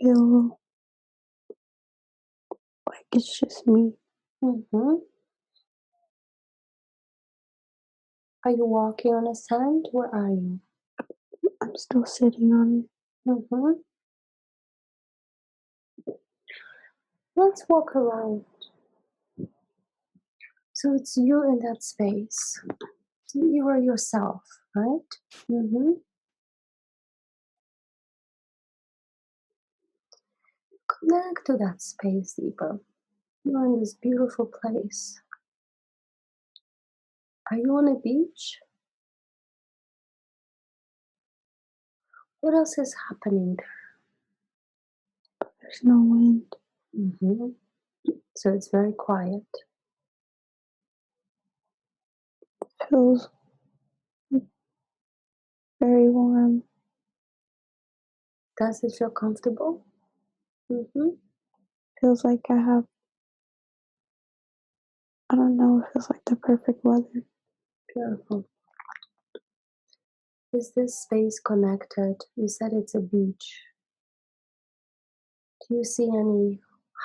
feel like it's just me. Mm-hmm. Are you walking on a sand? Where are you? I'm still sitting on it. Mm-hmm. Let's walk around. So it's you in that space. So you are yourself, right? Mm-hmm. Connect to that space deeper. You're in this beautiful place. Are you on a beach? What else is happening There's no wind. there? Mm-hmm. So it's very quiet. It feels very warm. Does it feel comfortable? Mm-hmm. Feels like I don't know, it feels like the perfect weather. Beautiful. Is this space connected? You said it's a beach. Do you see any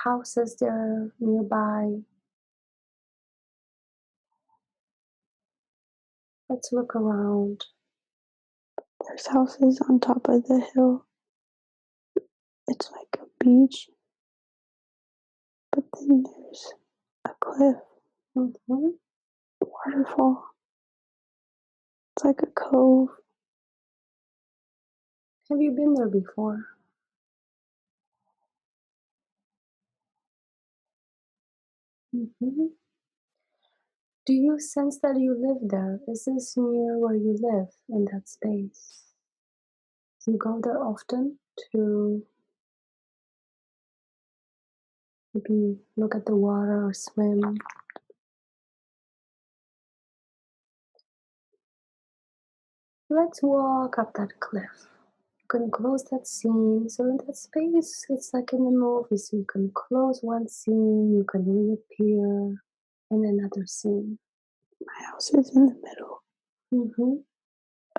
houses there nearby? Let's look around. There's houses on top of the hill. It's like a beach, but then there's a cliff, Mm-hmm. waterfall. It's like a cove. Have you been there before? Mm-hmm. Do you sense that you live there? Is this near where you live in that space? Do you go there often to maybe look at the water or swim? Let's walk up that cliff. You can close that scene. So in that space, it's like in the movie. So you can close one scene, you can reappear in another scene. My house is in the middle Mm-hmm.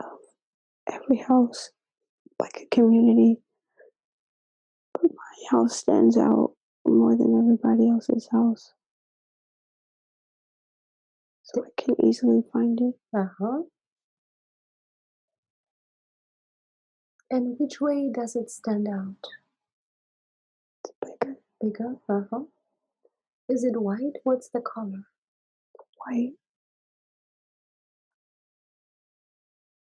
of every house, like a community. But my house stands out more than everybody else's house. So I can easily find it. Uh-huh. And which way does it stand out? It's bigger, Bigger? Uh-huh. Is it white? What's the color? white.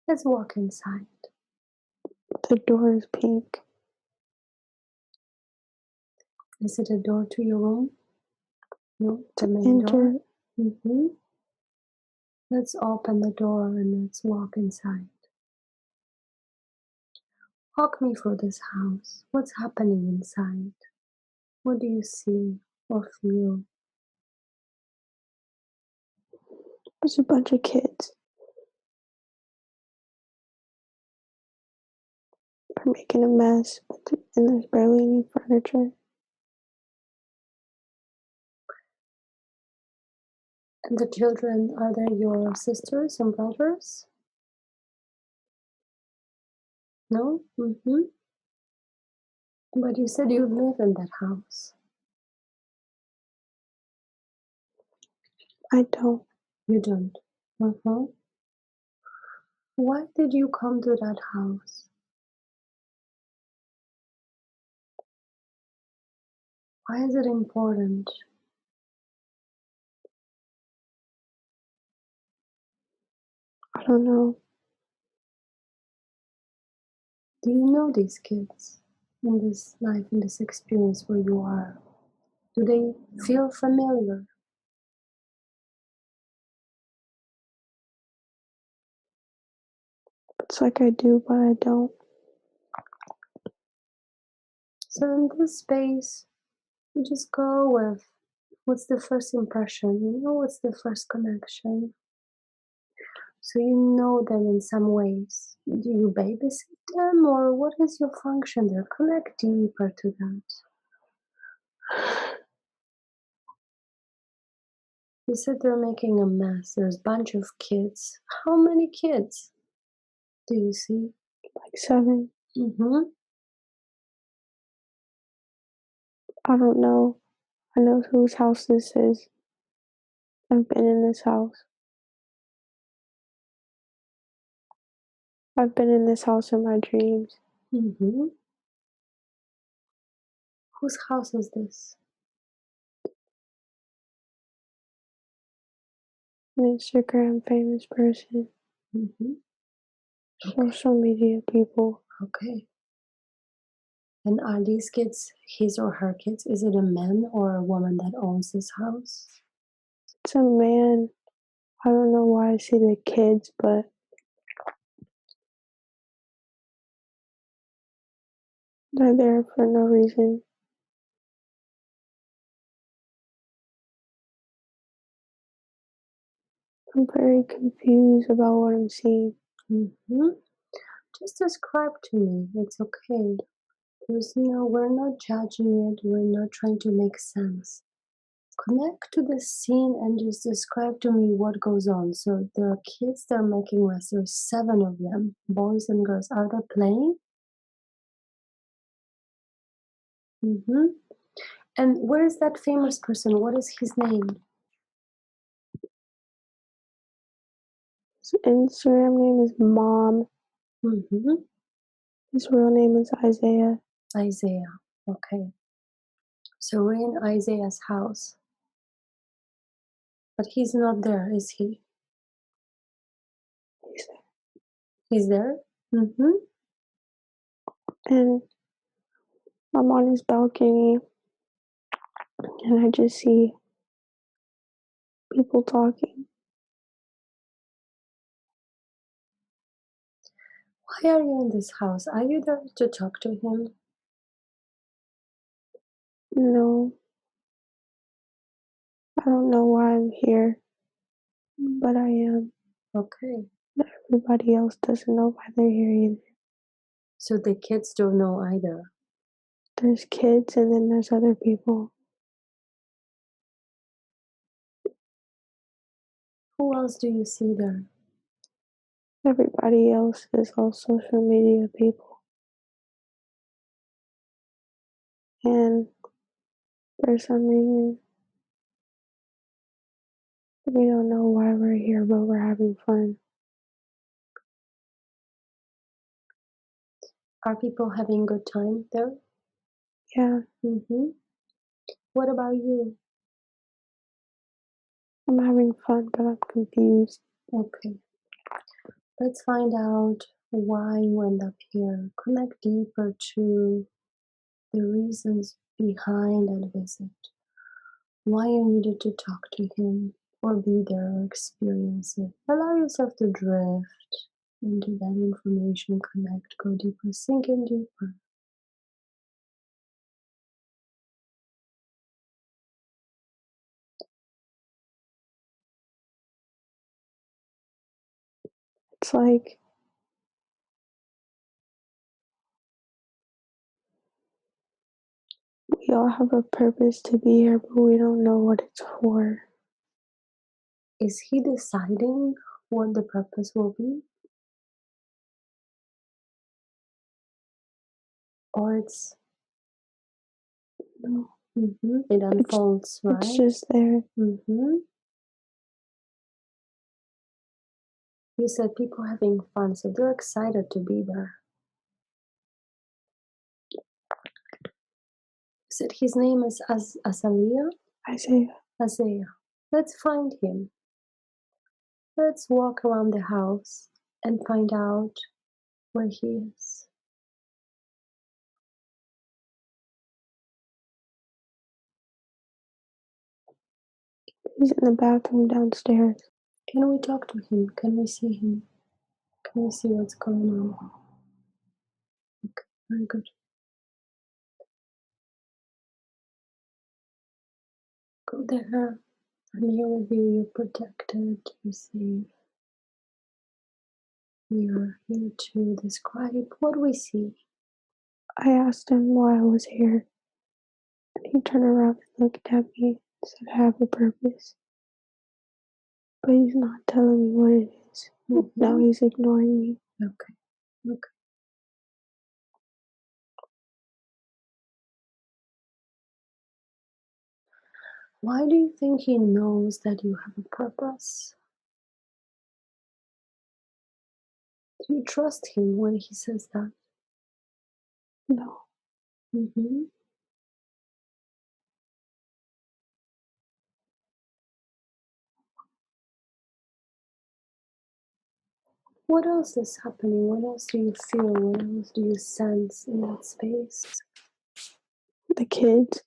Let's walk inside. The door is pink. Is it a door to your room? No, the main door. Enter. Mm-hmm. Let's open the door and let's walk inside. Walk me through this house. What's happening inside? What do you see or feel? There's a bunch of kids. They're making a mess, and there's barely any furniture. And the children, are they your sisters and brothers? No? Mm-hmm. But you said you live in that house. I don't. You don't. Mm-hmm. Why did you come to that house? Why is it important? I don't know. Do you know these kids in this life, in this experience where you are? Do they feel familiar? It's like I do, but I don't. So in this space, you just go with what's the first impression, what's the first connection. So you know them in some ways. Do you babysit them or what is your function there? Connect deeper to that. You said they're making a mess. There's a bunch of kids. How many kids do you see? Like 7. Mm-hmm. I don't know. I know whose house this is. I've been in this house. I've been in this house in my dreams. Mm-hmm. Whose house is this? An Instagram famous person. Mm-hmm. Social media people. Okay. And are these kids his or her kids? Is it a man or a woman that owns this house? It's a man. I don't know why I see the kids, but they're there for no reason. I'm very confused about what I'm seeing. Mm-hmm. Just describe to me. It's okay. We're not judging it. We're not trying to make sense. Connect to the scene and just describe to me what goes on. So there are kids that are making mess. There's 7 of them, boys and girls. Are they playing? Mm-hmm. And where is that famous person? What is his name? His Instagram name is Mom. Mm-hmm. His real name is Isaiah. Isaiah. Okay. So we're in Isaiah's house. But he's not there, is he? He's there. He's there? Mm-hmm. And I'm on his balcony and I just see people talking. Why are you in this house? Are you there to talk to him? No, I don't know why I'm here, but I am. Okay. But everybody else doesn't know why they're here either. So the kids don't know either. There's kids and then there's other people. Who else do you see there? Everybody else is all social media people. And for some reason, we don't know why we're here, but we're having fun. Are people having good time there? Yeah, Mm-hmm. What about you? I'm having fun, but I'm confused. Okay. Let's find out why you end up here. Connect deeper to the reasons behind that visit. Why you needed to talk to him or be there or experience it. Allow yourself to drift into that information, connect, go deeper, sink in deeper. It's like we all have a purpose to be here, but we don't know what it's for. Is he deciding what the purpose will be? Or it's No, it unfolds, right? it's just there. You said people having fun, so they're excited to be there. You said his name is Azalea? Isaiah. Isaiah. Let's find him. Let's walk around the house and find out where he is. He's in the bathroom downstairs. Can we talk to him? Can we see him? Can we see what's going on? Okay, very good. Go there. I'm here with you. You're protected. You're safe. We are here to describe what we see. I asked him why I was here, and he turned around and looked at me and said I have a purpose. But he's not telling me what it is. Now he's ignoring me. Okay. Okay. Why do you think he knows that you have a purpose? Do you trust him when he says that? No. Mm-hmm. What else is happening? What else do you feel? What else do you sense in that space? The kids,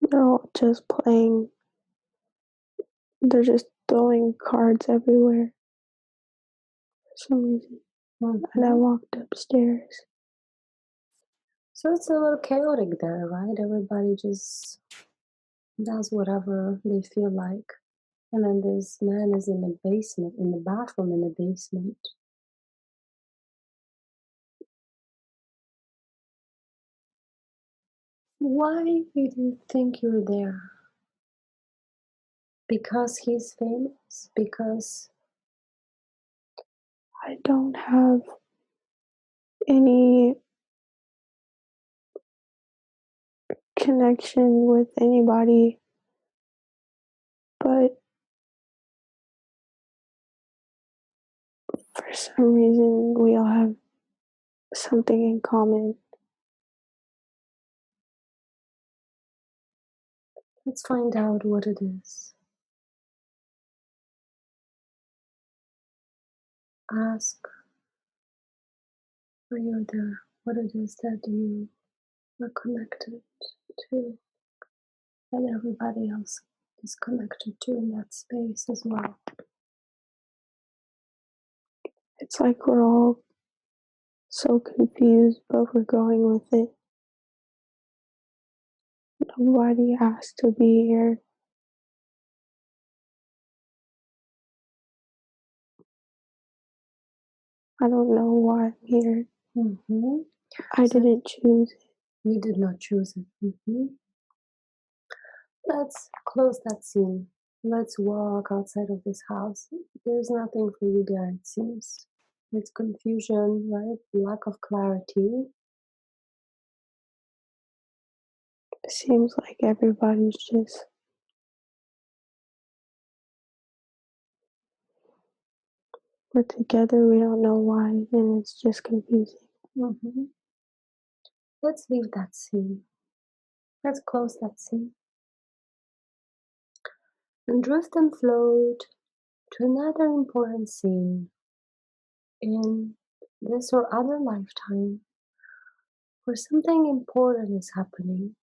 they're all just playing. They're just throwing cards everywhere for some reason. And I Mm-hmm. walked upstairs. So it's a little chaotic there, right? Everybody just does whatever they feel like. And then this man is in the basement, in the bathroom in the basement. Why do you think you're there? Because he's famous? Because I don't have any connection with anybody, but for some reason we all have something in common. let's find out what it is. Ask why you're there, what it is that you are connected to, and everybody else is connected to in that space as well. It's like we're all so confused, but we're going with it. Nobody asked to be here. I don't know why I'm here. Mm-hmm. I So didn't choose it. you did not choose it. Mm-hmm. Let's close that scene. Let's walk outside of this house. There's nothing for you there, it seems. It's confusion, right? Lack of clarity. It seems like everybody's just, we're together, we don't know why, and it's just confusing. Mm-hmm. Let's leave that scene. Let's close that scene. And drift and float to another important scene in this or other lifetime where something important is happening.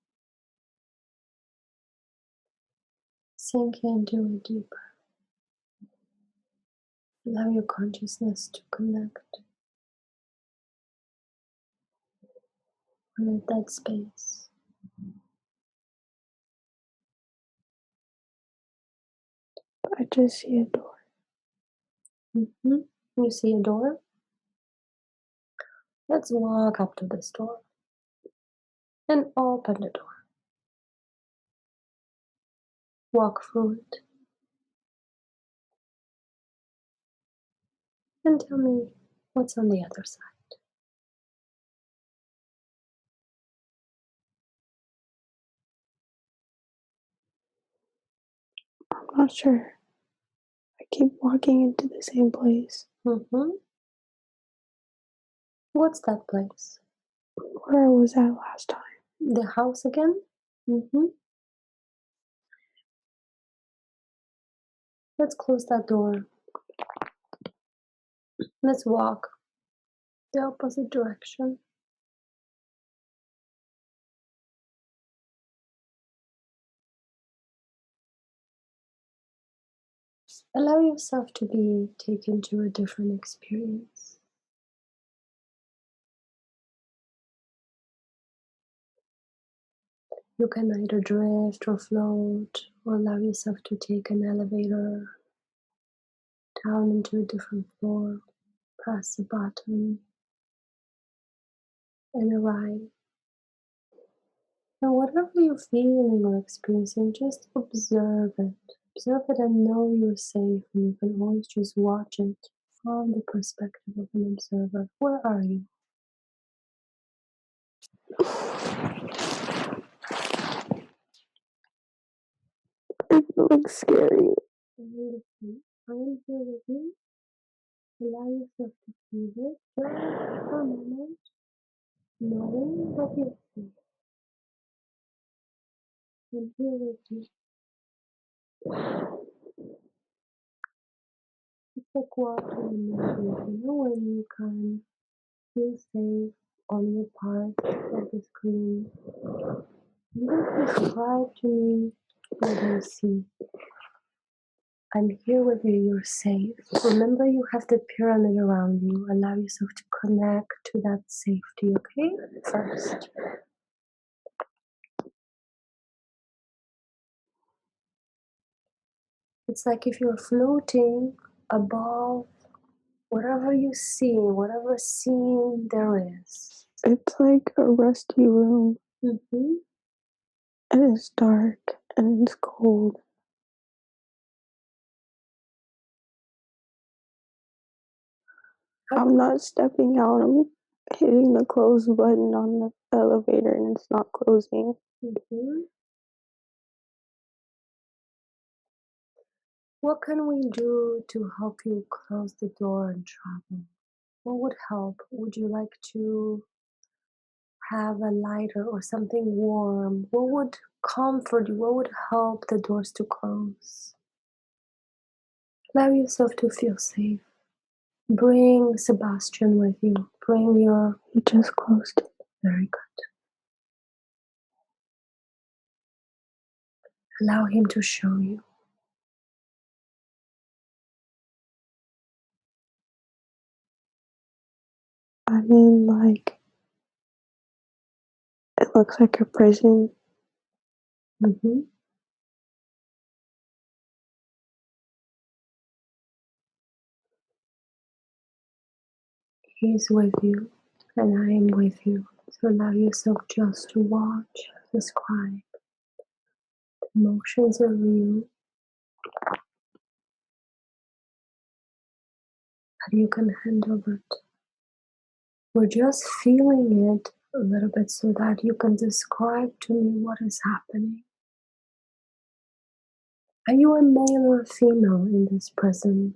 Sink into it deeper. Allow your consciousness to connect with that space. I just see a door. Mm-hmm. You see a door? Let's walk up to this door and open the door. Walk through it and tell me what's on the other side. I'm not sure. I keep walking into the same place. Mm-hmm. What's that place? Where I was at last time. The house again? Mm-hmm. Let's close that door. Let's walk the opposite direction. Allow yourself to be taken to a different experience. You can either drift or float, or allow yourself to take an elevator down into a different floor, press a button, and arrive. And whatever you're feeling or experiencing, just observe it. Observe it and know you're safe, and you can always just watch it from the perspective of an observer. Where are you? It looks scary. Wonderful. I am here with you. Allow yourself to feel it just for a moment, knowing that you're safe. I'm here with you. It's like watching a movie, when you can feel safe on your part of the screen. You just describe to me what you see. I'm here with you, you're safe. Remember, you have the pyramid around you. Allow yourself to connect to that safety, okay? First. It's like if you're floating above whatever you see, whatever scene there is. It's like a rusty room. Mm-hmm. And it's dark and it's cold. I'm not stepping out. I'm hitting the close button on the elevator and it's not closing. Mm-hmm. What can we do to help you close the door and travel? What would help? Would you like to have a lighter or something warm? What would comfort you? What would help the doors to close? Allow yourself to feel safe. Bring Sebastian with you. Bring your... He just closed it. Very good. Allow him to show you. I'm in it looks like a prison. Mm-hmm. He's with you, and I am with you. So allow yourself just to watch, describe. Emotions are real, but you can handle it. We're just feeling it a little bit so that you can describe to me what is happening. Are you a male or a female in this prison?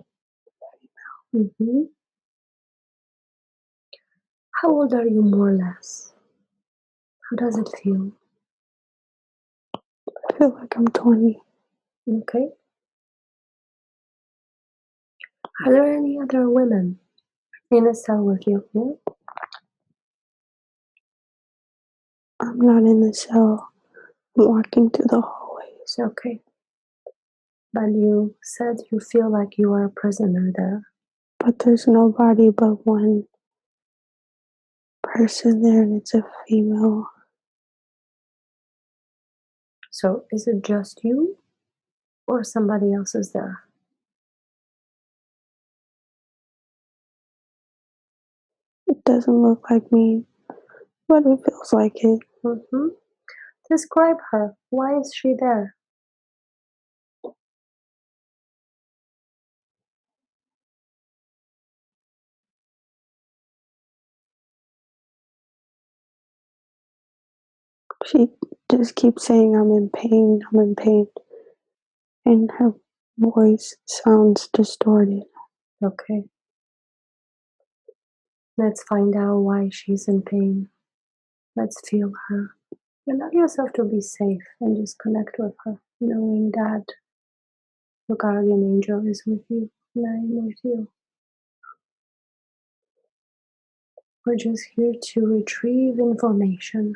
Mm-hmm. How old are you, more or less? How does it feel? I feel like I'm 20. Okay. Are there any other women in a cell with you? Yeah? I'm not in the cell. I'm walking through the hallways. Okay. But you said you feel like you are a prisoner there. But there's nobody but one person there and it's a female. So is it just you or somebody else is there? It doesn't look like me, but it feels like it. Mm-hmm. Describe her. Why is she there? She just keeps saying, I'm in pain, I'm in pain. And her voice sounds distorted. Okay. Let's find out why she's in pain. Let's feel her. Allow yourself to be safe and just connect with her, knowing that your guardian angel is with you and I am with you. We're just here to retrieve information.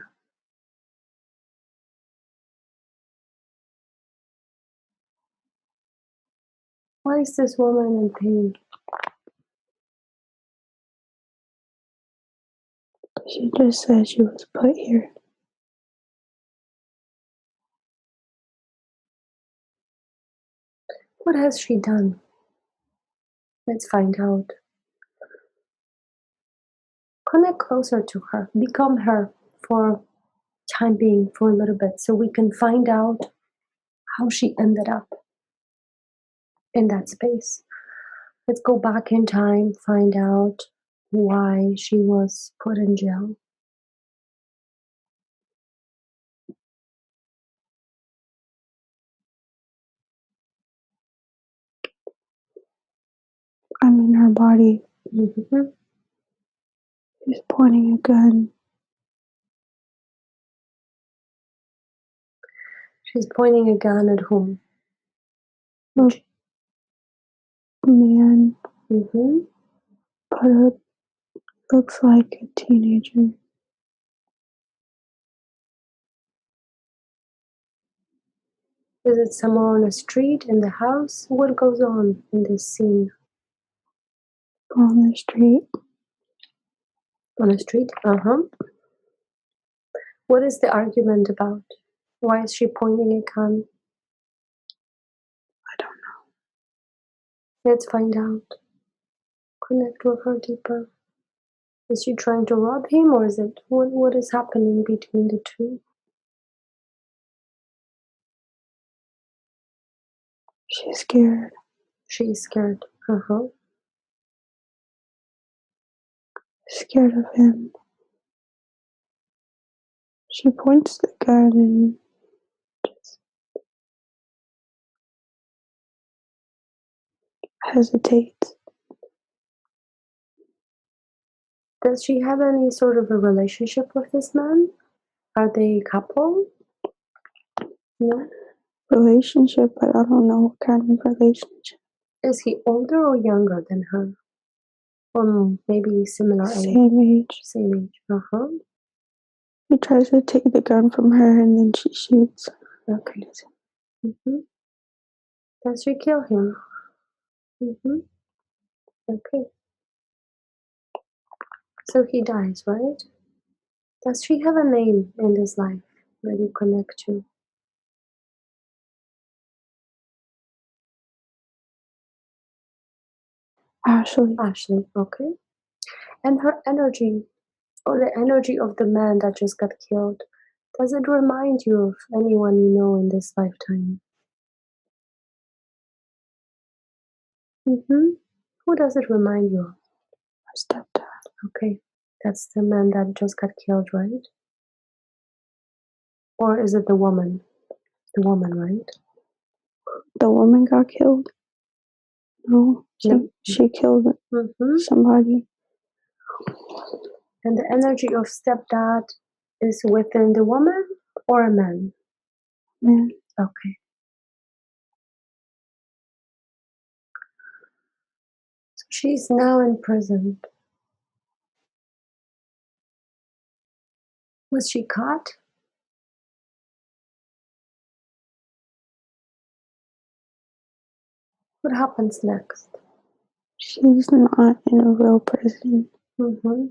Why is this woman in pain? She just said she was put here. What has she done? Let's find out. Connect closer to her. Become her for time being, for a little bit, so we can find out how she ended up in that space. Let's go back in time, find out why she was put in jail. I'm in her body. Mm-hmm. She's pointing a gun. She's pointing a gun at whom? A man, Mm-hmm. but it looks like a teenager. Is it somewhere on a street, in the house? What goes on in this scene? On the street. On a street? Uh-huh. What is the argument about? Why is she pointing a gun? I don't know. Let's find out. Connect with her deeper. Is she trying to rob him, or is it what is happening between the two? She's scared. She's scared. Uh-huh. Scared of him. She points the gun and just hesitates. Does she have any sort of a relationship with this man? Are they a couple? No. Relationship, but I don't know what kind of relationship. Is he older or younger than her? Or maybe similar age? Same age. Same age. Uh-huh. He tries to take the gun from her and then she shoots. Okay. Mm-hmm. Does she kill him? Mm-hmm. Okay. So he dies, right? Does she have a name in this life that you connect to? Ashley. Ashley, okay. And her energy, or the energy of the man that just got killed, does it remind you of anyone you know in this lifetime? Mm-hmm. Who does it remind you of? My stepdad. Okay, that's the man that just got killed, right? Or is it the woman? The woman, right? The woman got killed? No, No. she killed Mm-hmm. somebody. And the energy of stepdad is within the woman or a man? Man. Okay. So she's now in prison. Was she caught? What happens next? She's not in a real prison. Mm-hmm.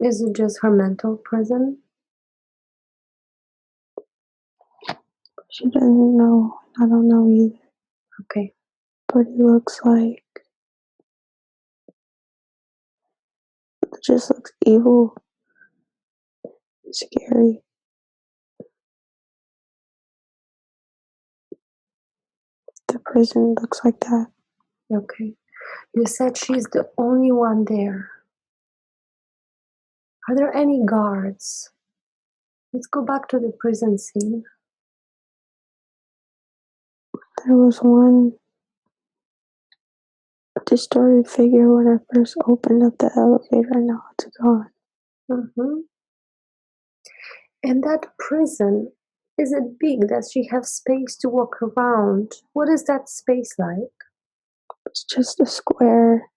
Is it just her mental prison? She doesn't know. I don't know either. Okay. But it looks like it just looks evil. Scary. The prison looks like that. Okay. You said she's the only one there. Are there any guards? Let's go back to the prison scene. There was one distorted figure when I first opened up the elevator, and now it's gone. Mm-hmm. And that prison, is it big? Does she have space to walk around? What is that space like? It's just a square.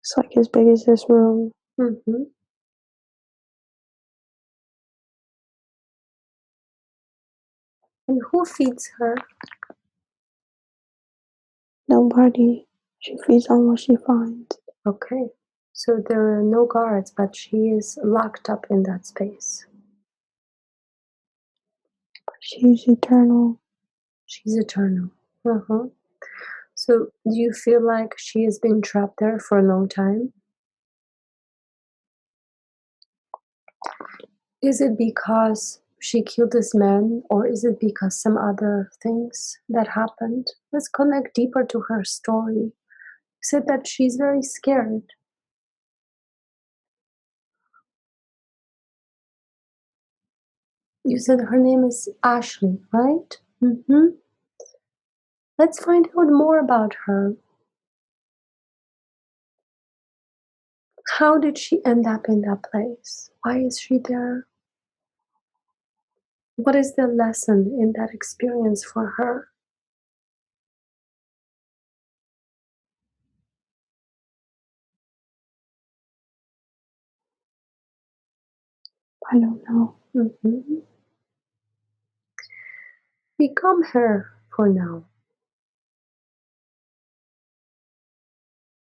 It's like as big as this room. Mm-hmm. And who feeds her? Nobody. She feeds on what she finds. Okay. So there are no guards, but she is locked up in that space. She's eternal. She's eternal. Uh-huh. So do you feel like she has been trapped there for a long time? Is it because she killed this man, or is it because some other things that happened? Let's connect deeper to her story. You said that she's very scared. You said her name is Ashley, right? Mm-hmm. Let's find out more about her. How did she end up in that place? Why is she there? What is the lesson in that experience for her? I don't know. Mm-hmm. Become her for now.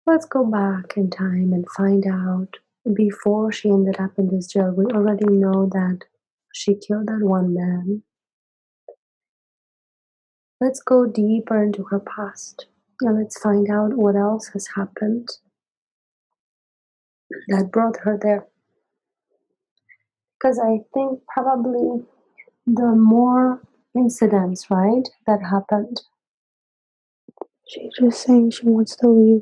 Let's go back in time and find out before she ended up in this jail. We already know that she killed that one man. Let's go deeper into her past and let's find out what else has happened that brought her there. Because I think probably the more incidents, right, that happened. She's just saying she wants to leave.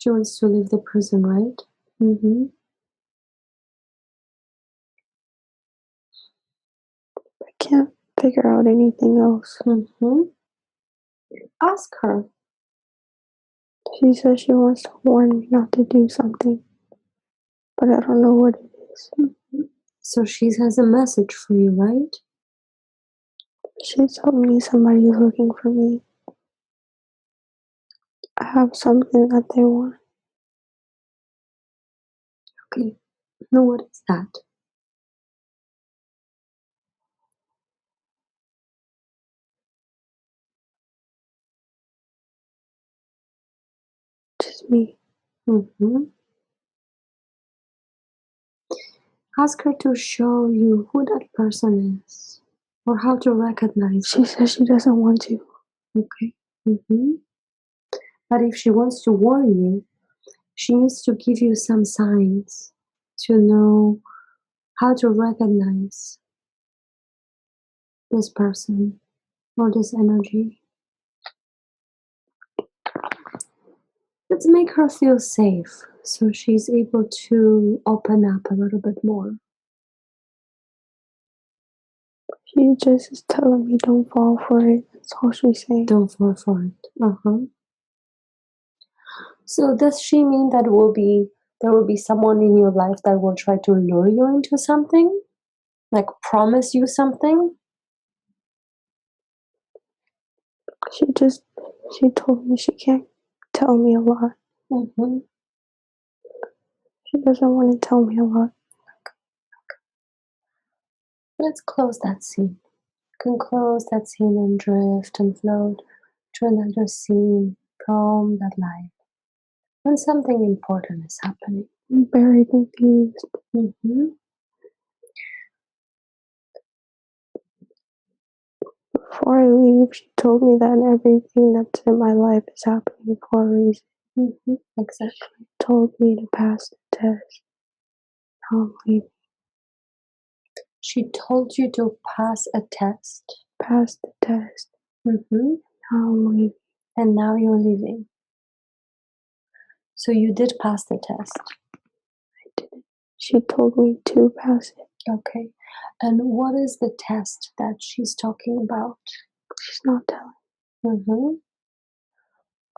She wants to leave the prison, right? Mm-hmm. I can't figure out anything else. Mm-hmm. Ask her. She says she wants to warn me not to do something, but I don't know what it is. Mm-hmm. So she has a message for you, right? She told me somebody is looking for me. I have something that they want. Okay. Now what is that? Just me. Mm-hmm. Ask her to show you who that person is or how to recognize She says she doesn't want to. Okay. Mm-hmm. But if she wants to warn you, she needs to give you some signs to know how to recognize this person or this energy. Let's make her feel safe so she's able to open up a little bit more. She just is telling me don't fall for it. That's all she's saying. Don't fall for it. Uh-huh. So does she mean that there will be someone in your life that will try to lure you into something? Like promise you something? She told me she can't tell me a lot. Mm-hmm. She doesn't want to tell me a lot. Let's close that scene. You can close that scene and drift and float to another scene from that life when something important is happening. I'm very confused. Mm-hmm. Before I leave, she told me that everything that's in my life is happening for a reason. Mm-hmm. Exactly. She told me to pass the test. Now I'm leaving. She told you to pass a test. Pass the test. Mm-hmm. Now I'm leaving. And now you're leaving. So you did pass the test. I didn't. She told me to pass it. Okay. And what is the test that she's talking about? She's not telling. Mm-hmm.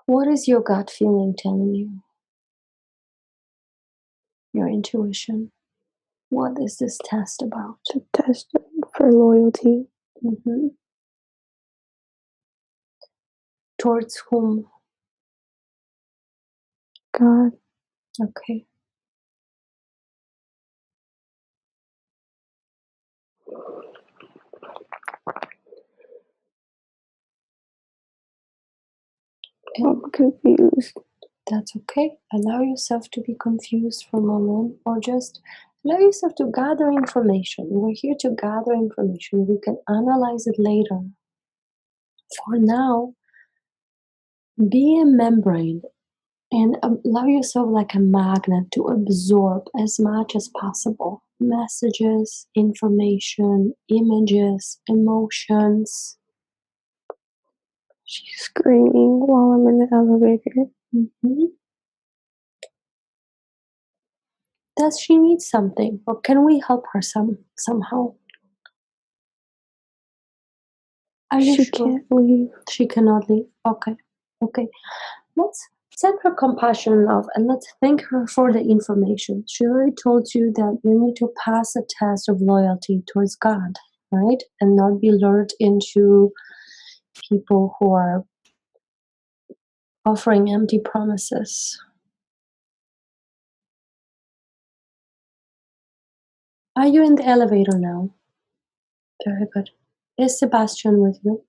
What is your gut feeling telling you? Your intuition. What is this test about? It's a test for loyalty. Mm-hmm. Towards whom? God. Okay. I'm confused. That's okay. Allow yourself to be confused for a moment or just allow yourself to gather information. We're here to gather information. We can analyze it later. For now, be a membrane and allow yourself like a magnet to absorb as much as possible messages, information, images, emotions. She's screaming while I'm in the elevator. Mm-hmm. Does she need something, or can we help her somehow? Are you She sure? can't leave. She cannot leave. Okay. Okay. Let's Send her compassion, love, and let's thank her for the information. She already told you that you need to pass a test of loyalty towards God, right? And not be lured into people who are offering empty promises. Are you in the elevator now? Very good. Is Sebastian with you?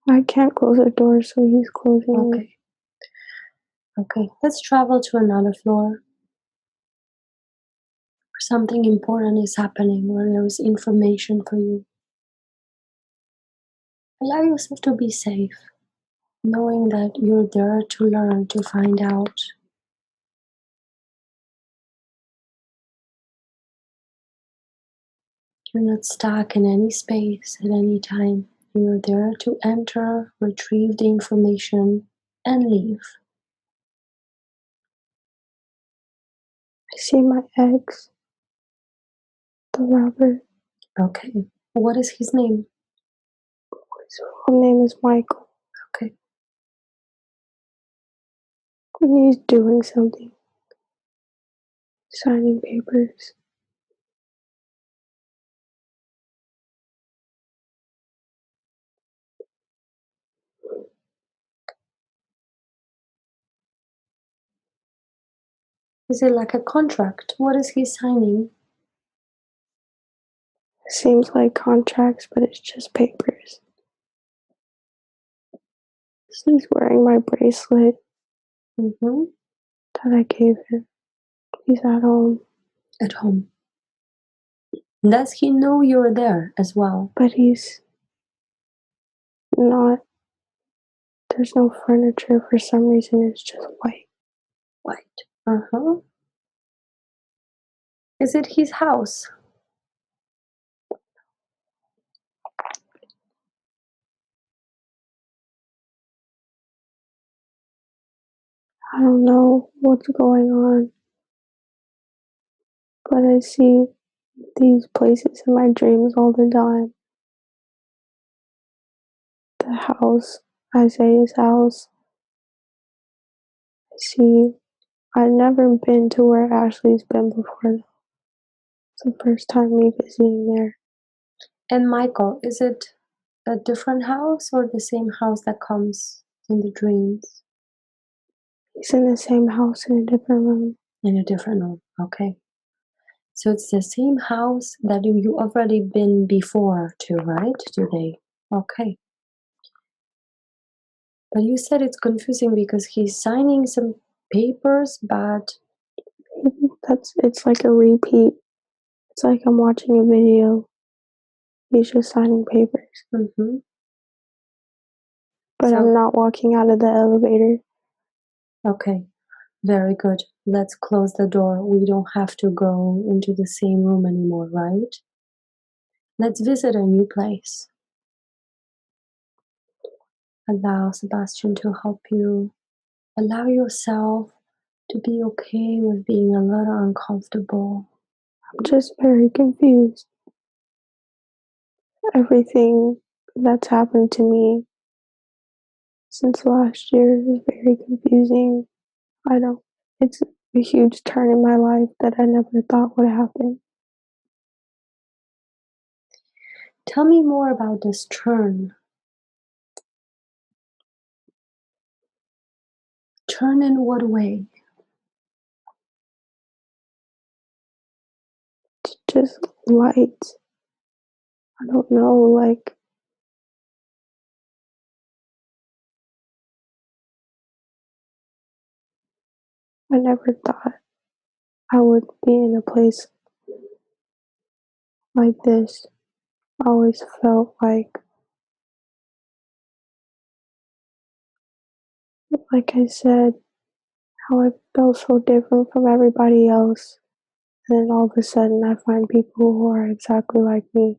I can't close the door, so he's closing it. Okay. Okay, let's travel to another floor. Where something important is happening, where there is information for you. Allow yourself to be safe, knowing that you're there to learn, to find out. You're not stuck in any space at any time. You're there to enter, retrieve the information, and leave. I see my ex, the robber. Okay, what is his name? His full name is Michael. Okay. And he's doing something. Signing papers. Is it like a contract? What is he signing? Seems like contracts, but it's just papers. He's wearing my bracelet that I gave him. He's at home. At home. Does he know you're there as well? But he's not. There's no furniture for some reason. It's just white. White. Is it his house? I don't know what's going on, but I see these places in my dreams all the time. The house, Isaiah's house. I see. I've never been to where Ashley's been before. It's the first time me visiting there. And Michael, is it a different house or the same house that comes in the dreams? He's in the same house in a different room. In a different room, okay. So it's the same house that you already been before to, right? Today. Okay. But you said it's confusing because he's signing some papers, but It's like a repeat. It's like I'm watching a video. He's just signing papers. But I'm not walking out of the elevator. Okay, very good. Let's close the door. We don't have to go into the same room anymore, right? Let's visit a new place. Allow Sebastian to help you. Allow yourself to be okay with being a little uncomfortable. I'm just very confused. Everything that's happened to me since last year is very confusing. It's a huge turn in my life that I never thought would happen. Tell me more about this turn. Turn in what way? It's just light. I don't know, like, I never thought I would be in a place like this. I always felt like I said, how I felt so different from everybody else. And then all of a sudden I find people who are exactly like me.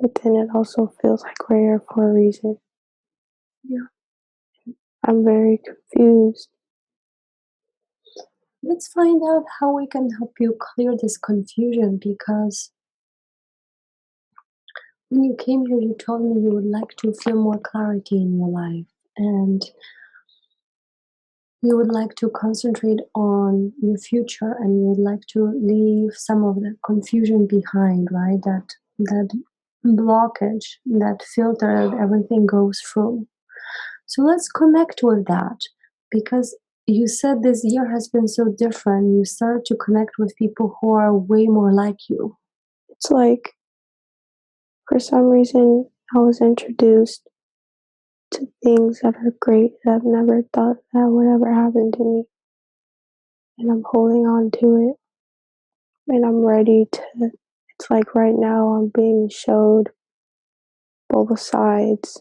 But then it also feels like we're here for a reason. Yeah. I'm very confused. Let's find out how we can help you clear this confusion, because when you came here, you told me you would like to feel more clarity in your life. And You would like to concentrate on your future, and you would like to leave some of the confusion behind, right? That blockage, that filter that everything goes through. So let's connect with that, because you said this year has been so different. You started to connect with people who are way more like you. It's like, for some reason, I was introduced to things that are great that I've never thought that would ever happen to me. And I'm holding on to it. And I'm ready to, it's like right now I'm being showed both sides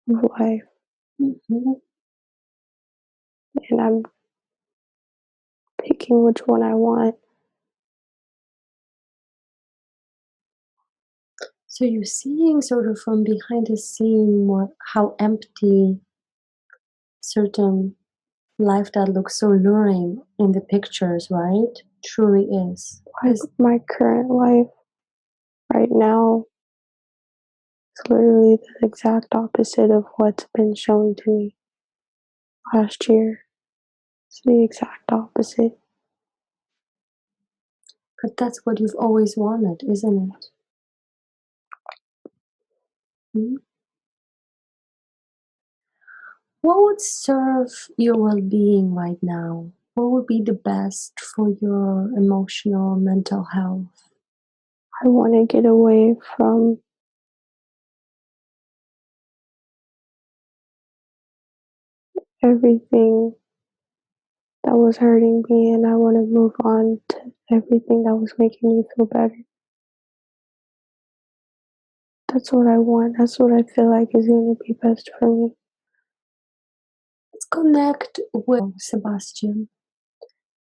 of life. Mm-hmm. And I'm picking which one I want. So you're seeing sort of from behind the scene how empty certain life that looks so luring in the pictures, right? Truly is. Like my current life right now is literally the exact opposite of what's been shown to me last year. It's the exact opposite. But that's what you've always wanted, isn't it? Hmm? What would serve your well-being right now? What would be the best for your emotional, mental health? I want to get away from everything that was hurting me, and I want to move on to everything that was making me feel better. That's what I want. That's what I feel like is going to be best for me. Let's connect with Sebastian.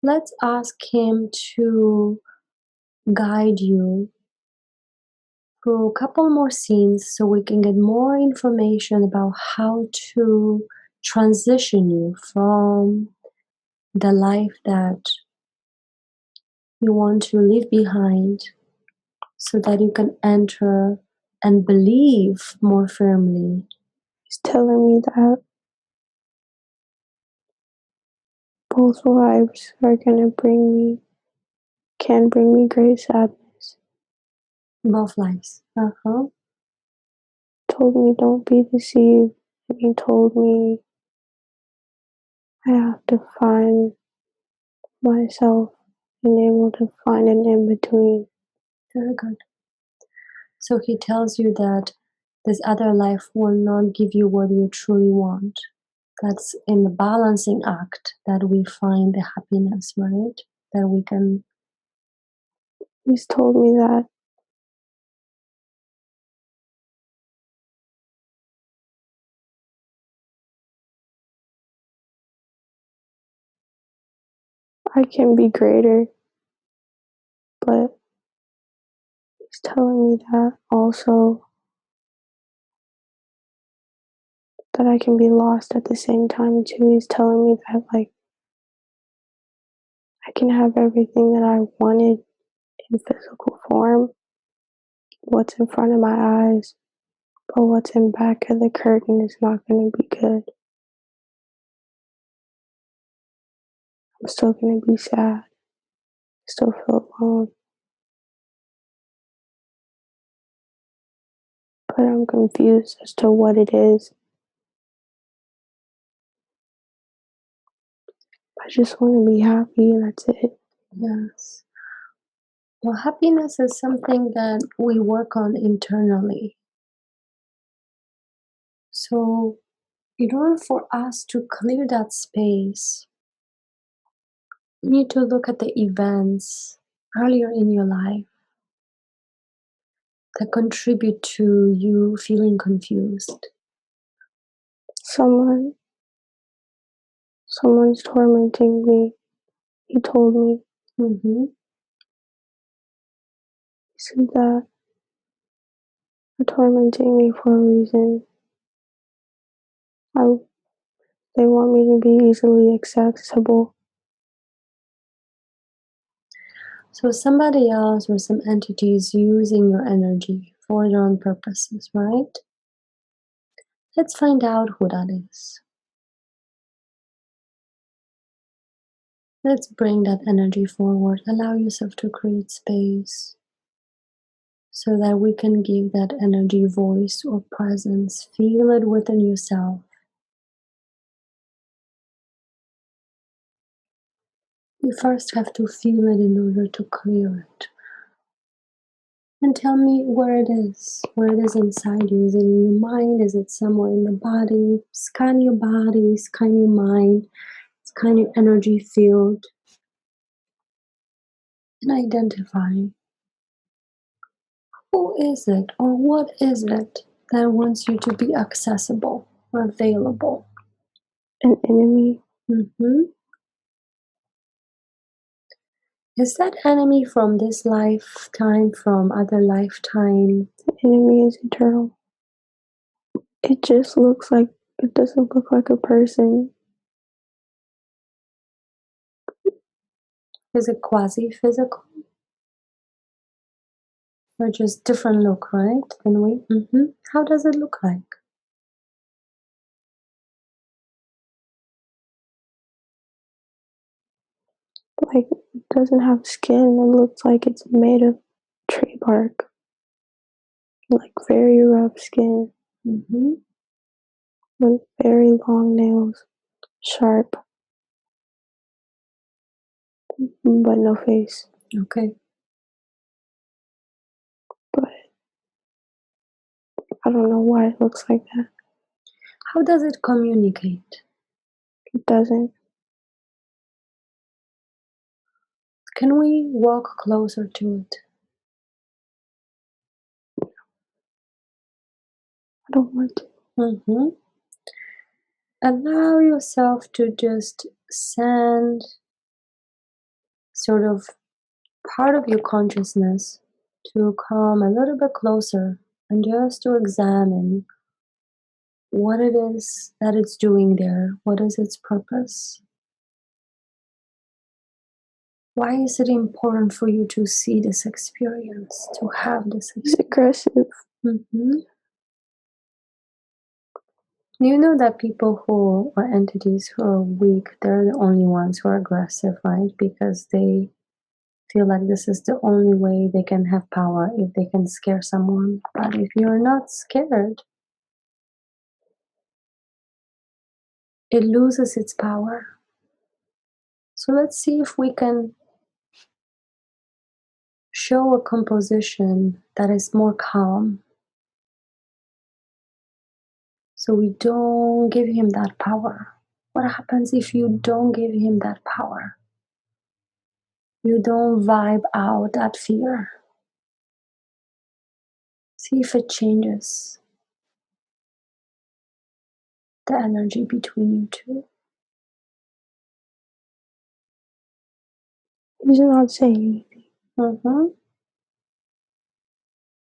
Let's ask him to guide you through a couple more scenes so we can get more information about how to transition you from the life that you want to leave behind so that you can enter and believe more firmly. He's telling me that both lives are going to can bring me great sadness. Both lives. Told me don't be deceived. And he told me I have to find myself and able to find an in between. Very good. So he tells you that this other life will not give you what you truly want. That's in the balancing act that we find the happiness, right? That we can. He's told me that I can be greater, but he's telling me that also that I can be lost at the same time too. He's telling me that like I can have everything that I wanted in physical form, what's in front of my eyes, but what's in back of the curtain is not going to be good. I'm still going to be sad, still feel alone, but I'm confused as to what it is. I just want to be happy and that's it. Yes. Well, happiness is something that we work on internally. So, in order for us to clear that space, you need to look at the events earlier in your life that contribute to you feeling confused. Someone's tormenting me. He told me. Mm-hmm. He said that they're tormenting me for a reason. I, they want me to be easily accessible. So somebody else or some entities using your energy for their own purposes, right? Let's find out who that is. Let's bring that energy forward. Allow yourself to create space so that we can give that energy voice or presence. Feel it within yourself. You first have to feel it in order to clear it. And tell me where it is inside you. Is it in your mind? Is it somewhere in the body? Scan your body, scan your mind, scan your energy field, and identify who is it or what is it that wants you to be accessible or available. An enemy. Is that enemy from this lifetime, from other lifetime? The enemy is eternal. It just looks like, it doesn't look like a person. Is it quasi-physical? Or just different look, right? Than we. How does it look like? Like, it doesn't have skin. It looks like it's made of tree bark. Like very rough skin. With very long nails. Sharp. But no face. Okay. But I don't know why it looks like that. How does it communicate? It doesn't. Can we walk closer to it? I don't want to. Allow yourself to just send sort of part of your consciousness to come a little bit closer and just to examine what it is that it's doing there. What is its purpose? Why is it important for you to see this experience, to have this experience? It's aggressive. You know that people who are entities who are weak, they're the only ones who are aggressive, right? Because they feel like this is the only way they can have power, if they can scare someone. But if you're not scared, it loses its power. So let's see if we can show a composition that is more calm. So we don't give him that power. What happens if you don't give him that power? You don't vibe out that fear. See if it changes the energy between you two. He's not saying anything.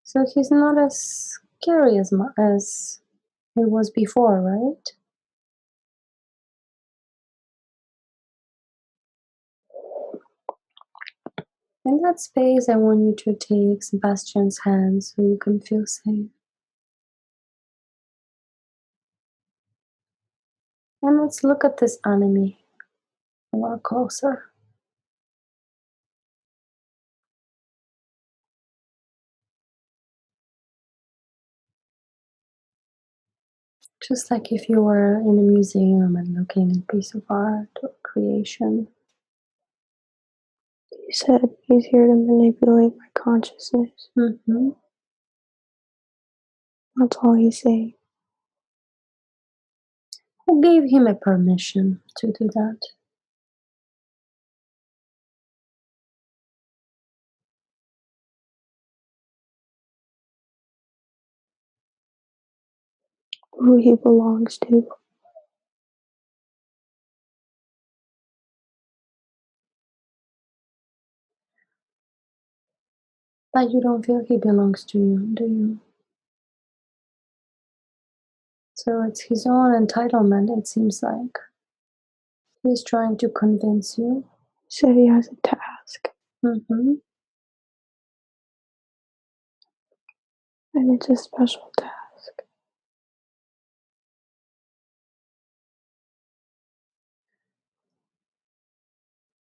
So he's not as scary as it was before, right? In that space, I want you to take Sebastian's hand so you can feel safe. And let's look at this enemy a lot closer. Just like if you were in a museum and looking at a piece of art or creation. He said he's here to manipulate my consciousness. That's all he's saying. Who gave him a permission to do that? Who he belongs to. But you don't feel he belongs to you, do you? So it's his own entitlement, it seems like. He's trying to convince you. He said he has a task. And it's a special task.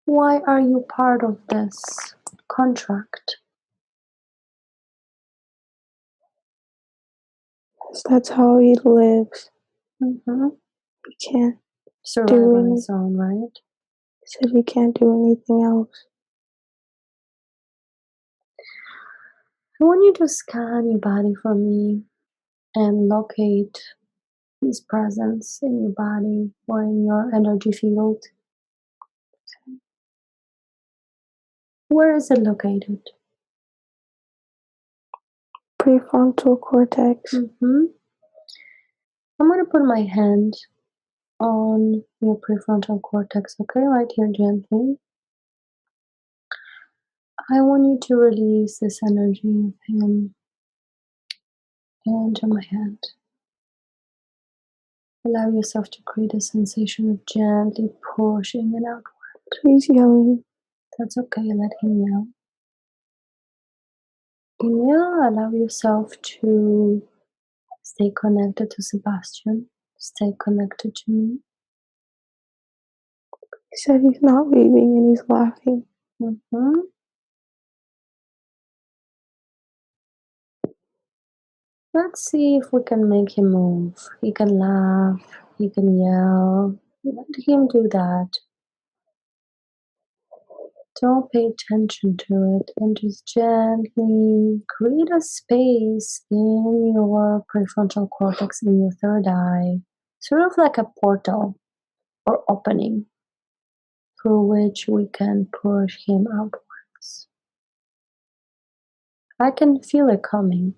Why are you part of this contract? That's how he lives. Mm-hmm. He can't Survive do on any. his own, right? He said he can't do anything else. I want you to scan your body for me and locate his presence in your body or in your energy field. Where is it located? Prefrontal cortex. Mm-hmm. I'm going to put my hand on your prefrontal cortex, okay? Right here, gently. I want you to release this energy of him into my hand. Allow yourself to create a sensation of gently pushing it out. He's yelling. That's okay, let him yell. Inhale, allow yourself to stay connected to Sebastian. Stay connected to me. He said he's not leaving and he's laughing. Mm-hmm. Let's see if we can make him move. He can laugh, he can yell. Let him do that. Don't pay attention to it and just gently create a space in your prefrontal cortex, in your third eye, sort of like a portal or opening through which we can push him outwards. I can feel it coming.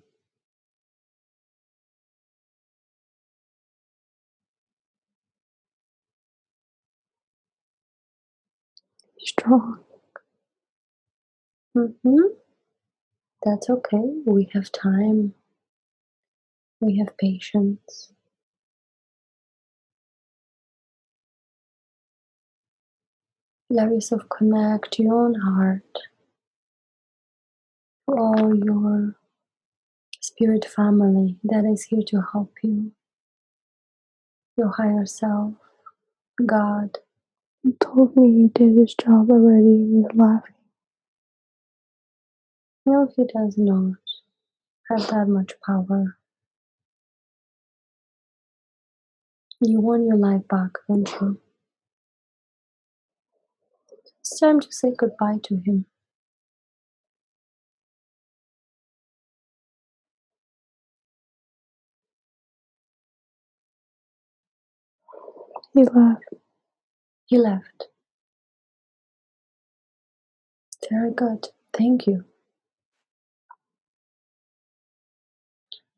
He's strong. Mm-hmm. That's okay. We have time. We have patience. Allow yourself connect to your own heart, to all your spirit family that is here to help you, your higher self, God. He told me he did his job already and he's laughing. No, he does not have that much power. You want your life back, don't you? It's time to say goodbye to him. He laughed. He left. Very good. Thank you.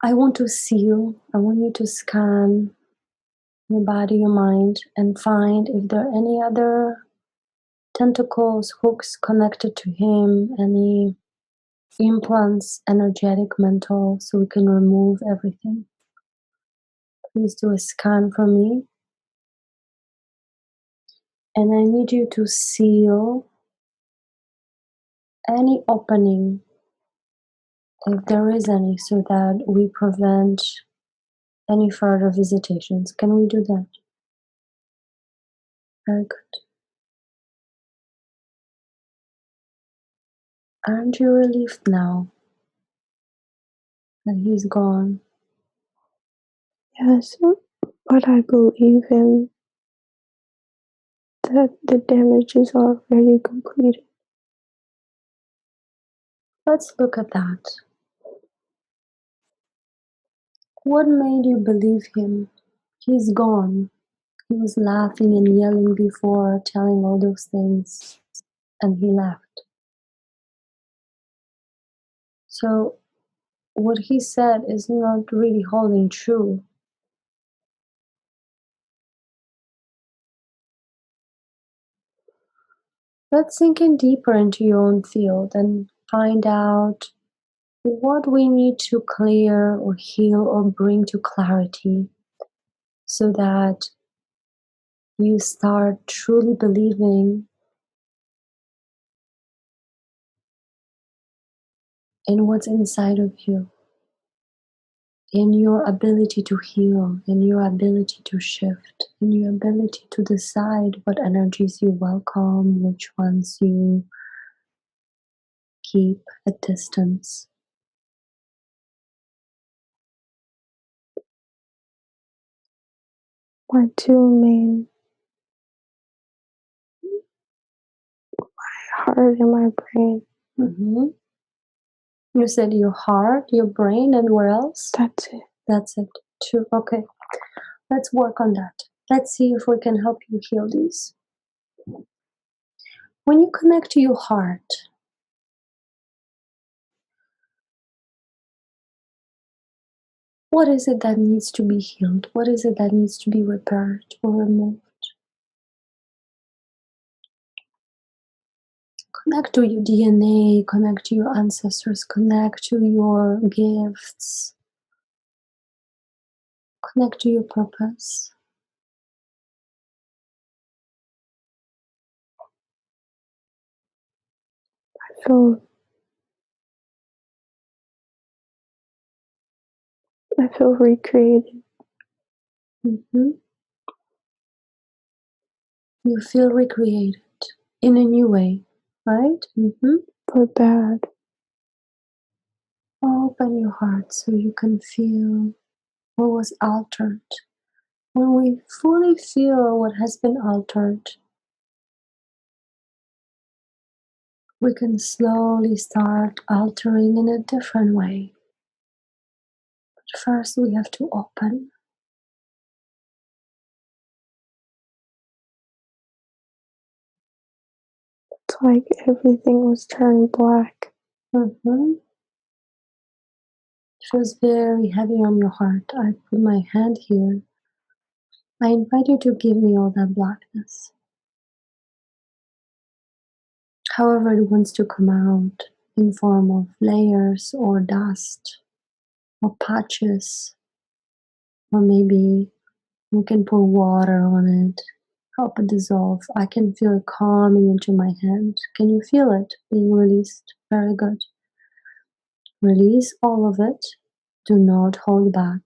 I want to I want you to scan your body, your mind, and find if there are any other tentacles, hooks connected to him, any implants, energetic, mental, so we can remove everything. Please do a scan for me. And I need you to seal any opening, if there is any, so that we prevent any further visitations. Can we do that? Very good. Aren't you relieved now that he's gone? Yes, but I believe him that the damage is already completed. Let's look at that. What made you believe him? He's gone. He was laughing and yelling before, telling all those things, and he left. So what he said is not really holding true. Let's sink in deeper into your own field and find out what we need to clear or heal or bring to clarity so that you start truly believing in what's inside of you. in your ability to heal, in your ability to shift, in your ability to decide what energies you welcome, which ones you keep at distance. My two main, my heart and my brain. Mm-hmm. You said your heart, your brain, and where else? That's it. That's it. Two. Okay. Let's work on that. Let's see if we can help you heal these. When you connect to your heart, what is it that needs to be healed? What is it that needs to be repaired or removed? Connect to your DNA, connect to your ancestors, connect to your gifts, connect to your purpose. I feel recreated. Mm-hmm. You feel recreated in a new way, right? Mm-hmm. But bad. Open your heart so you can feel what was altered. When we fully feel what has been altered, we can slowly start altering in a different way. But first, we have to open. It's like everything was turned black. Mm-hmm. It feels very heavy on your heart. I put my hand here. I invite you to give me all that blackness. However it wants to come out, in form of layers or dust or patches, or maybe we can pour water on it, help it dissolve. I can feel it coming into my hand. Can you feel it being released? Very good. Release all of it. Do not hold back.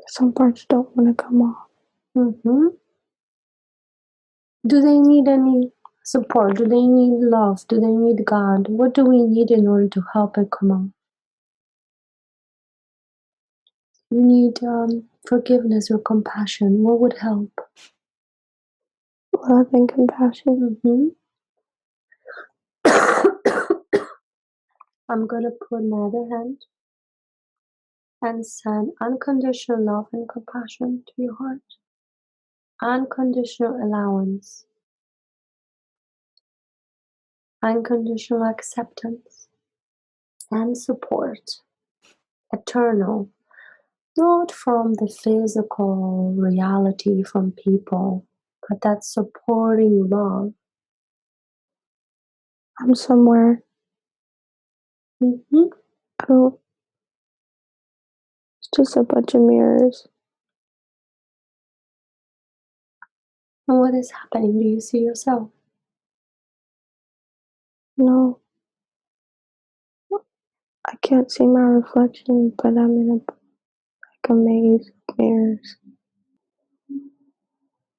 Some parts don't want to come off. Mm-hmm. Do they need any support? Do they need love? Do they need God? What do we need in order to help it come out? You need forgiveness or compassion. What would help? Love and compassion. Mm-hmm. I'm gonna put my other hand and send unconditional love and compassion to your heart. Unconditional allowance. Unconditional acceptance and support. Eternal. Not from the physical reality from people, but that supporting love. I'm somewhere. Mm-hmm. I don't. It's just a bunch of mirrors. And what is happening? Do you see yourself? No, I can't see my reflection, but I'm in like a maze of mirrors.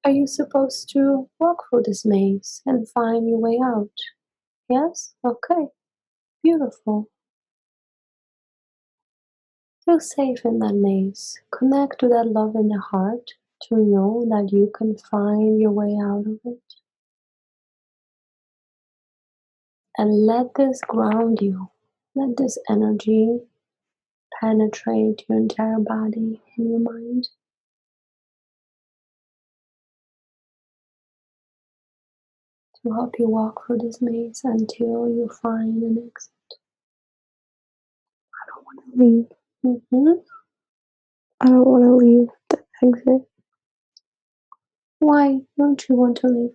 Are you supposed to walk through this maze and find your way out? Yes? Okay. Beautiful. Feel safe in that maze. Connect to that love in the heart to know that you can find your way out of it. And let this ground you. Let this energy penetrate your entire body and your mind to help you walk through this maze until you find an exit. I don't want to leave. Mm-hmm. I don't want to leave the exit. Why don't you want to leave?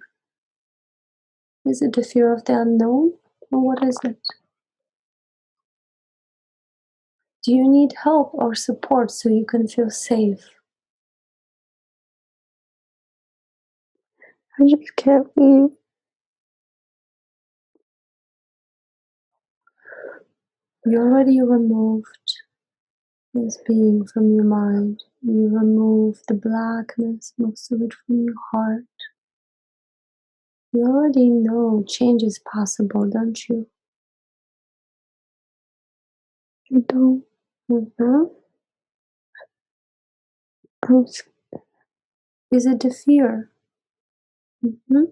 Is it the fear of the unknown? Or what is it? Do you need help or support so you can feel safe? I just can't leave. You already removed this being from your mind. You removed the blackness, most of it from your heart. You already know change is possible, don't you? I don't. Mm-hmm. I'm Is it the fear? Mm-hmm.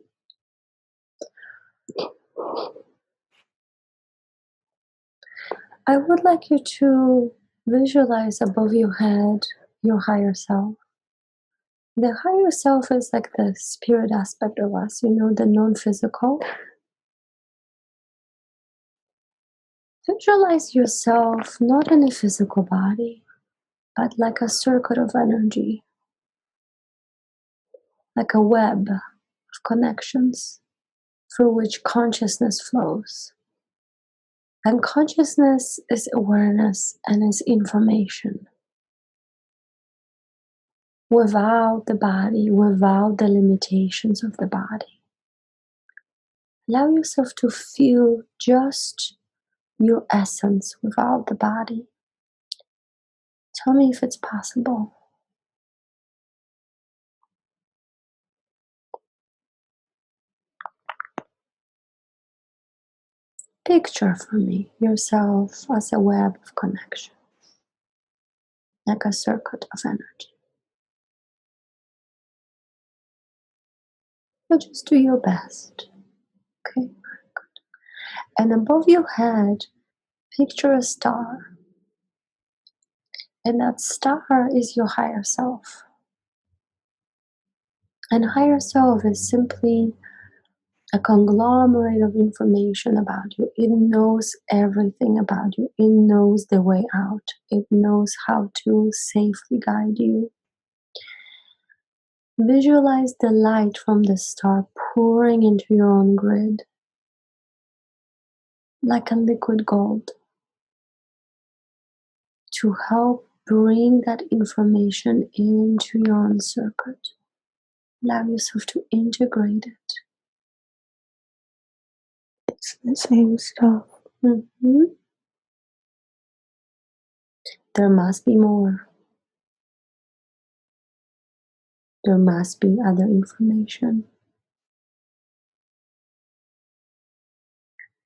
I would like you to visualize above your head your higher self. The higher self is like the spirit aspect of us, you know, the non-physical. Visualize yourself not in a physical body, but like a circuit of energy, like a web of connections through which consciousness flows. And consciousness is awareness and is information. Without the body, without the limitations of the body. Allow yourself to feel just your essence without the body. Tell me if it's possible. Picture for me yourself as a web of connection, like a circuit of energy. But just do your best. Okay, very good. And above your head, picture a star. And that star is your higher self. And higher self is simply a conglomerate of information about you. It knows everything about you. It knows the way out. It knows how to safely guide you. Visualize the light from the star pouring into your own grid like a liquid gold to help bring that information into your own circuit. Allow yourself to integrate it. It's the same stuff. Mm-hmm. There must be more. There must be other information.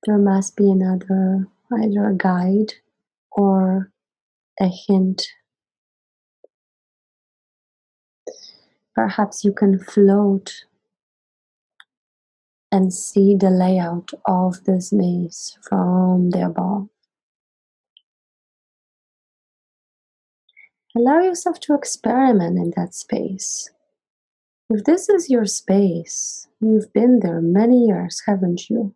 There must be another, either a guide or a hint. Perhaps you can float and see the layout of this maze from the above. Allow yourself to experiment in that space. If this is your space, you've been there many years, haven't you?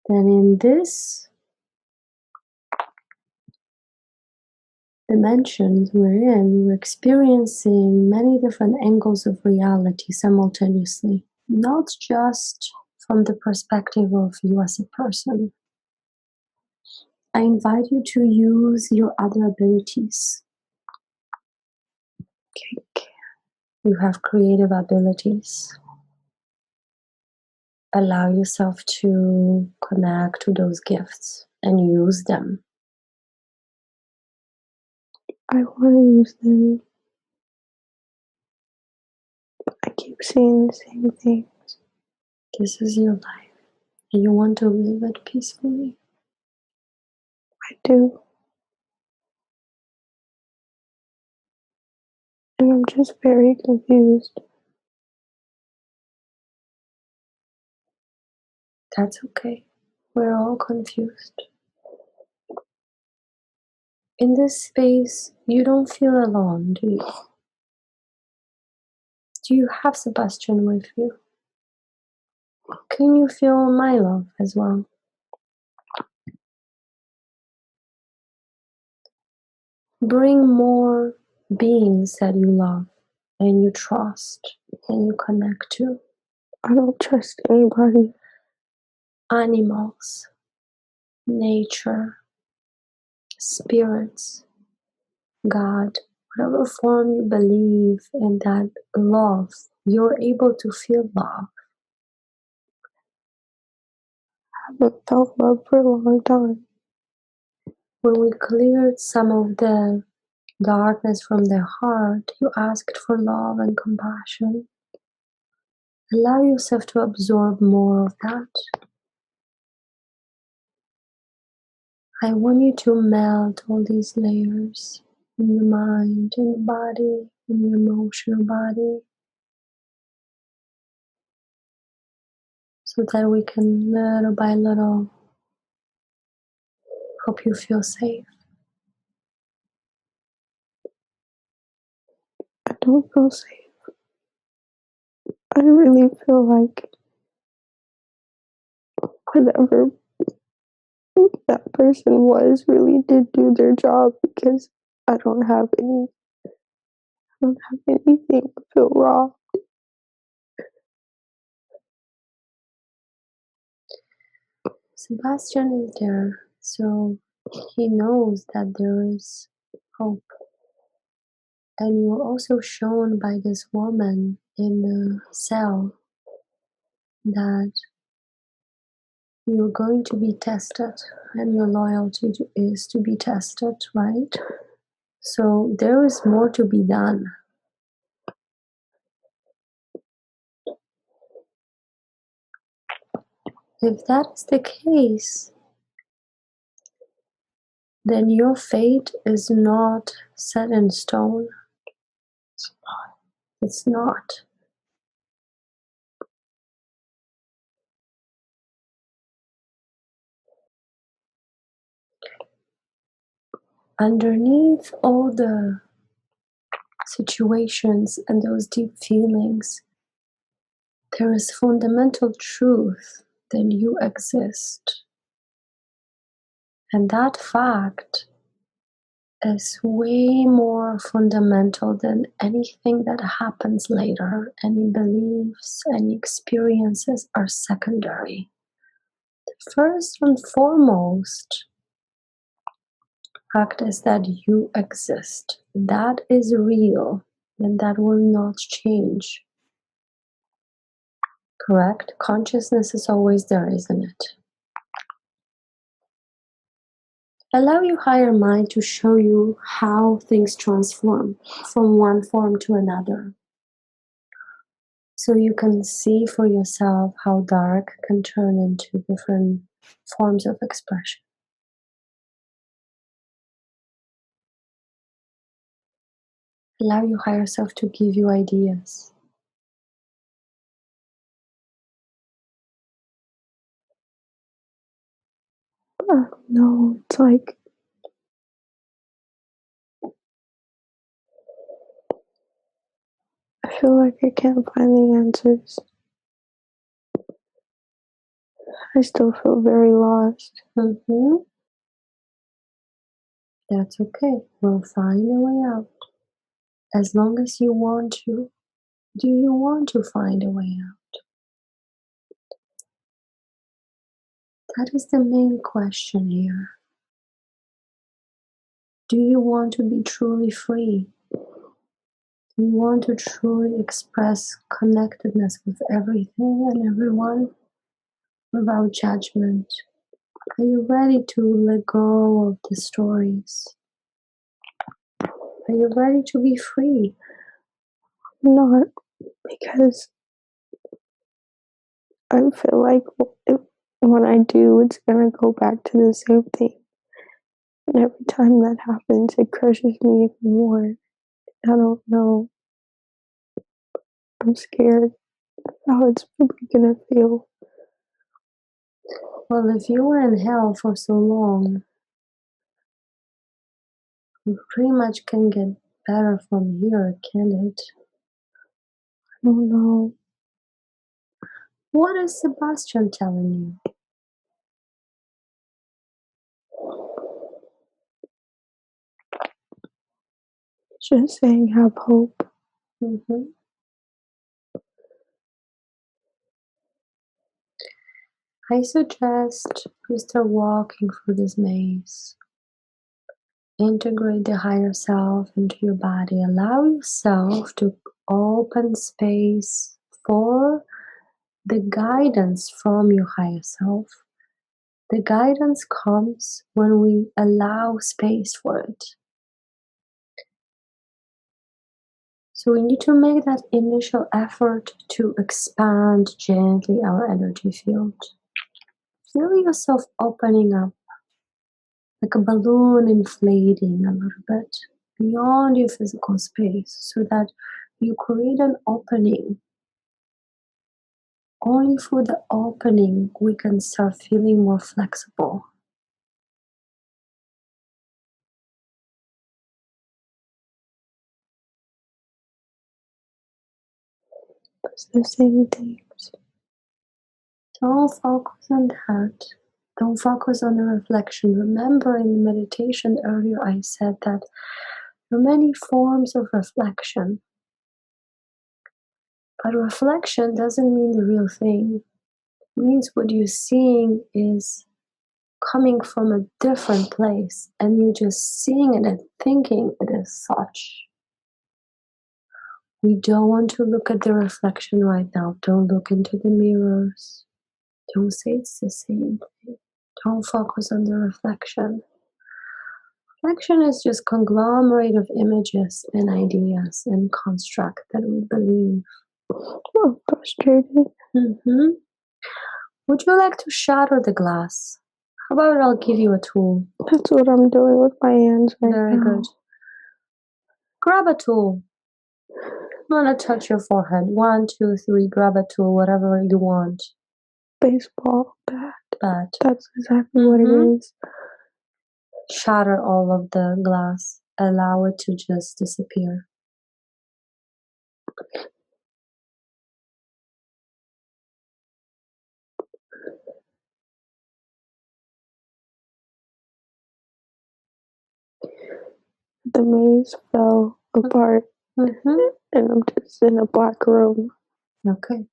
Then in this dimension we're experiencing many different angles of reality simultaneously, not just from the perspective of you as a person. I invite you to use your other abilities. You have creative abilities. Allow yourself to connect to those gifts and use them. I want to use them. I keep saying the same things. This is your life, and you want to live it peacefully. I do. And I'm just very confused. That's okay. We're all confused. In this space, you don't feel alone, do you? Do you have Sebastian with you? Can you feel my love as well? Bring more beings that you love and you trust and you connect to. I don't trust anybody. Animals, nature, spirits, God, whatever form you believe in that love, you're able to feel love. haven't felt love for a long time. When we cleared some of the darkness from their heart, you asked for love and compassion. Allow yourself to absorb more of that. I want you to melt all these layers in your mind, in your body, in your emotional body, so that we can little by little help you feel safe. I don't feel safe. I really feel like whatever that person was really did do their job, because I don't have anything. I feel raw. Sebastian is there, so he knows that there is hope. And you were also shown by this woman in the cell that you're going to be tested, and your loyalty is to be tested, right? So there is more to be done. If that is the case, then your fate is not set in stone. It's not. Underneath all the situations and those deep feelings, there is fundamental truth that you exist. And that fact is way more fundamental than anything that happens later. Any beliefs, any experiences are secondary. The first and foremost fact is that you exist. That is real, and that will not change. Correct? Consciousness is always there, isn't it? Allow your higher mind to show you how things transform from one form to another. So you can see for yourself how dark can turn into different forms of expression. Allow your higher self to give you ideas. No, it's like I feel like I can't find the answers. I still feel very lost. That's okay. We'll find a way out. As long as you want to. Do you want to find a way out? That is the main question here. Do you want to be truly free? Do you want to truly express connectedness with everything and everyone without judgment? Are you ready to let go of the stories? Are you ready to be free? Not because I feel like when I do, it's gonna go back to the same thing. And every time that happens, it crushes me even more. I don't know. I'm scared of how it's really gonna feel. Well, if you were in hell for so long, you pretty much can get better from here, can it? I don't know. What is Sebastian telling you? Just saying, have hope. I suggest you start walking through this maze. Integrate the higher self into your body. Allow yourself to open space for the guidance from your higher self. The guidance comes when we allow space for it. So we need to make that initial effort to expand gently our energy field. Feel yourself opening up like a balloon inflating a little bit beyond your physical space so that you create an opening. Only through the opening we can start feeling more flexible. It's the same things. Don't focus on that. Don't focus on the reflection. Remember in the meditation earlier I said that there are many forms of reflection. But reflection doesn't mean the real thing. It means what you're seeing is coming from a different place and you're just seeing it and thinking it is such. We don't want to look at the reflection right now. Don't look into the mirrors. Don't say it's the same thing. Don't focus on the reflection. Reflection is just conglomerate of images and ideas and construct that we believe. I'm frustrated. Would you like to shatter the glass? How about I'll give you a tool? That's what I'm doing with my hands right Very now. good. Grab a tool. I'm gonna touch your forehead. 1, 2, 3. Grab a tool, whatever you want. Baseball bat. Bat. That's exactly what it is. Shatter all of the glass. Allow it to just disappear. The maze fell apart, and I'm just in a black room. Okay.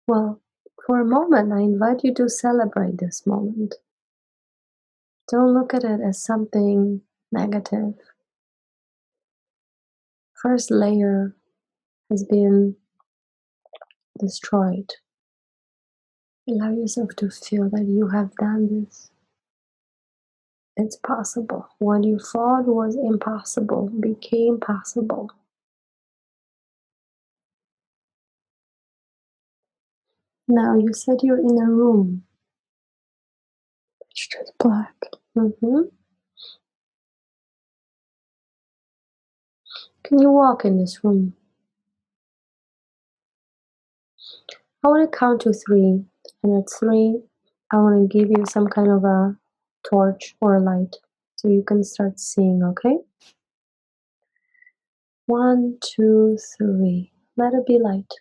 Well, for a moment, I invite you to celebrate this moment. Don't look at it as something negative. First layer has been destroyed. Allow yourself to feel that you have done this. It's possible. What you thought was impossible became possible. Now, you said you're in a room. It's just black. Can you walk in this room? I want to count to 3, and at 3, I want to give you some kind of a torch or a light so you can start seeing, okay? 1, 2, 3. Let it be light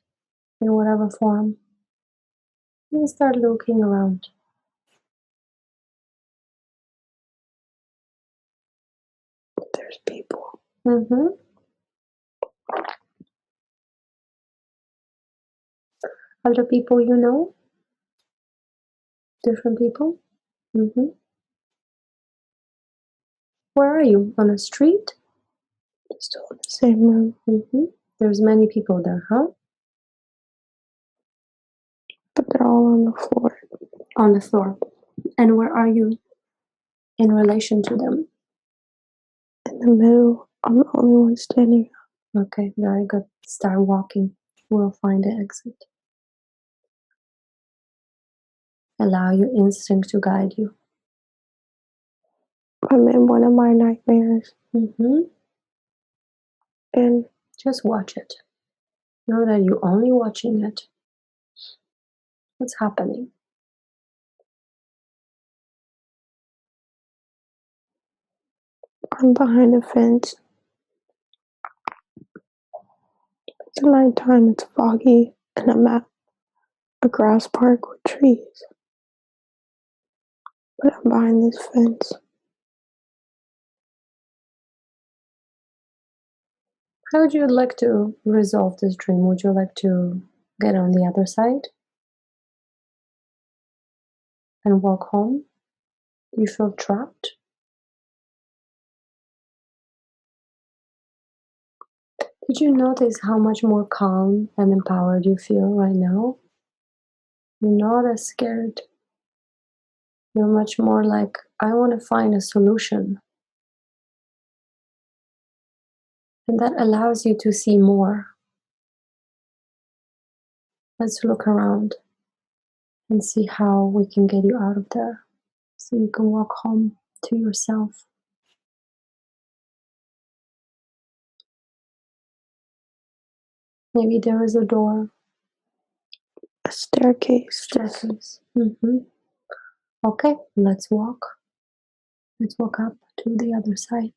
in whatever form. And start looking around. There's people. Other people you know? Different people? Where are you? On a street? Still in the same room. There's many people there, huh? But they're all on the floor. On the floor. And where are you in relation to them? In the middle. I'm the only one standing up. Okay, very good. Start walking. We'll find the exit. Allow your instinct to guide you. I'm in one of my nightmares. And just watch it. Know that you're only watching it. What's happening? I'm behind a fence. It's nighttime, it's foggy, and I'm at a grass park with trees. But I'm behind this fence. How would you like to resolve this dream? Would you like to get on the other side and walk home? Do you feel trapped? Did you notice how much more calm and empowered you feel right now? You're not as scared. You're much more like, I want to find a solution. And that allows you to see more. Let's look around and see how we can get you out of there so you can walk home to yourself. Maybe there is a door. A staircase. Staircase. Okay, let's walk. Let's walk up to the other side.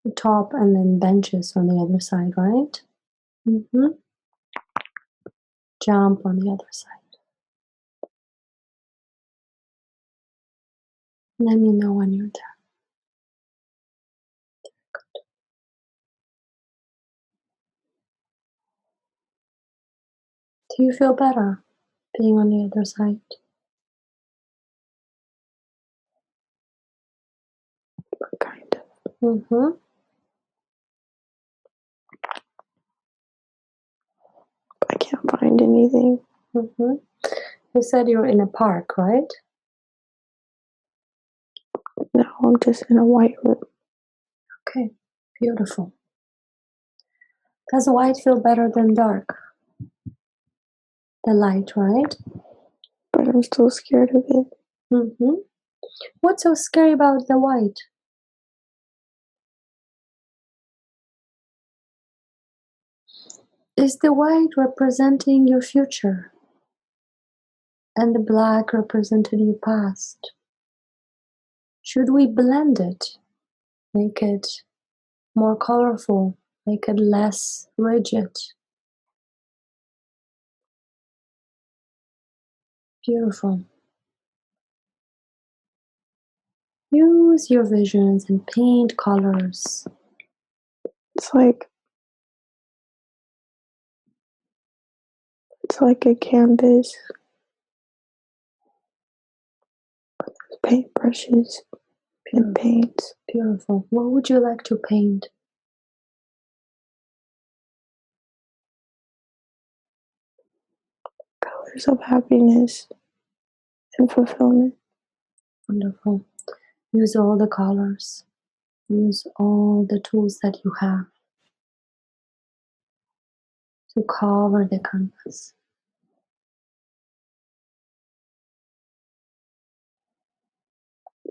The top and then benches on the other side, right? Jump on the other side. Let me know when you're there. Good. Do you feel better being on the other side? Kind of. I can't find anything. You said you're in a park, right? No, I'm just in a white room. Okay, beautiful. Does white feel better than dark? The light, right? But I'm still scared of it. What's so scary about the white? Is the white representing your future? And the black represented your past? Should we blend it? Make it more colorful? Make it less rigid? Beautiful. Use your visions and paint colors. It's like a canvas. Paintbrushes and paints. Beautiful. What would you like to paint? Colors of happiness and fulfillment. Wonderful. Use all the colors. Use all the tools that you have to cover the canvas.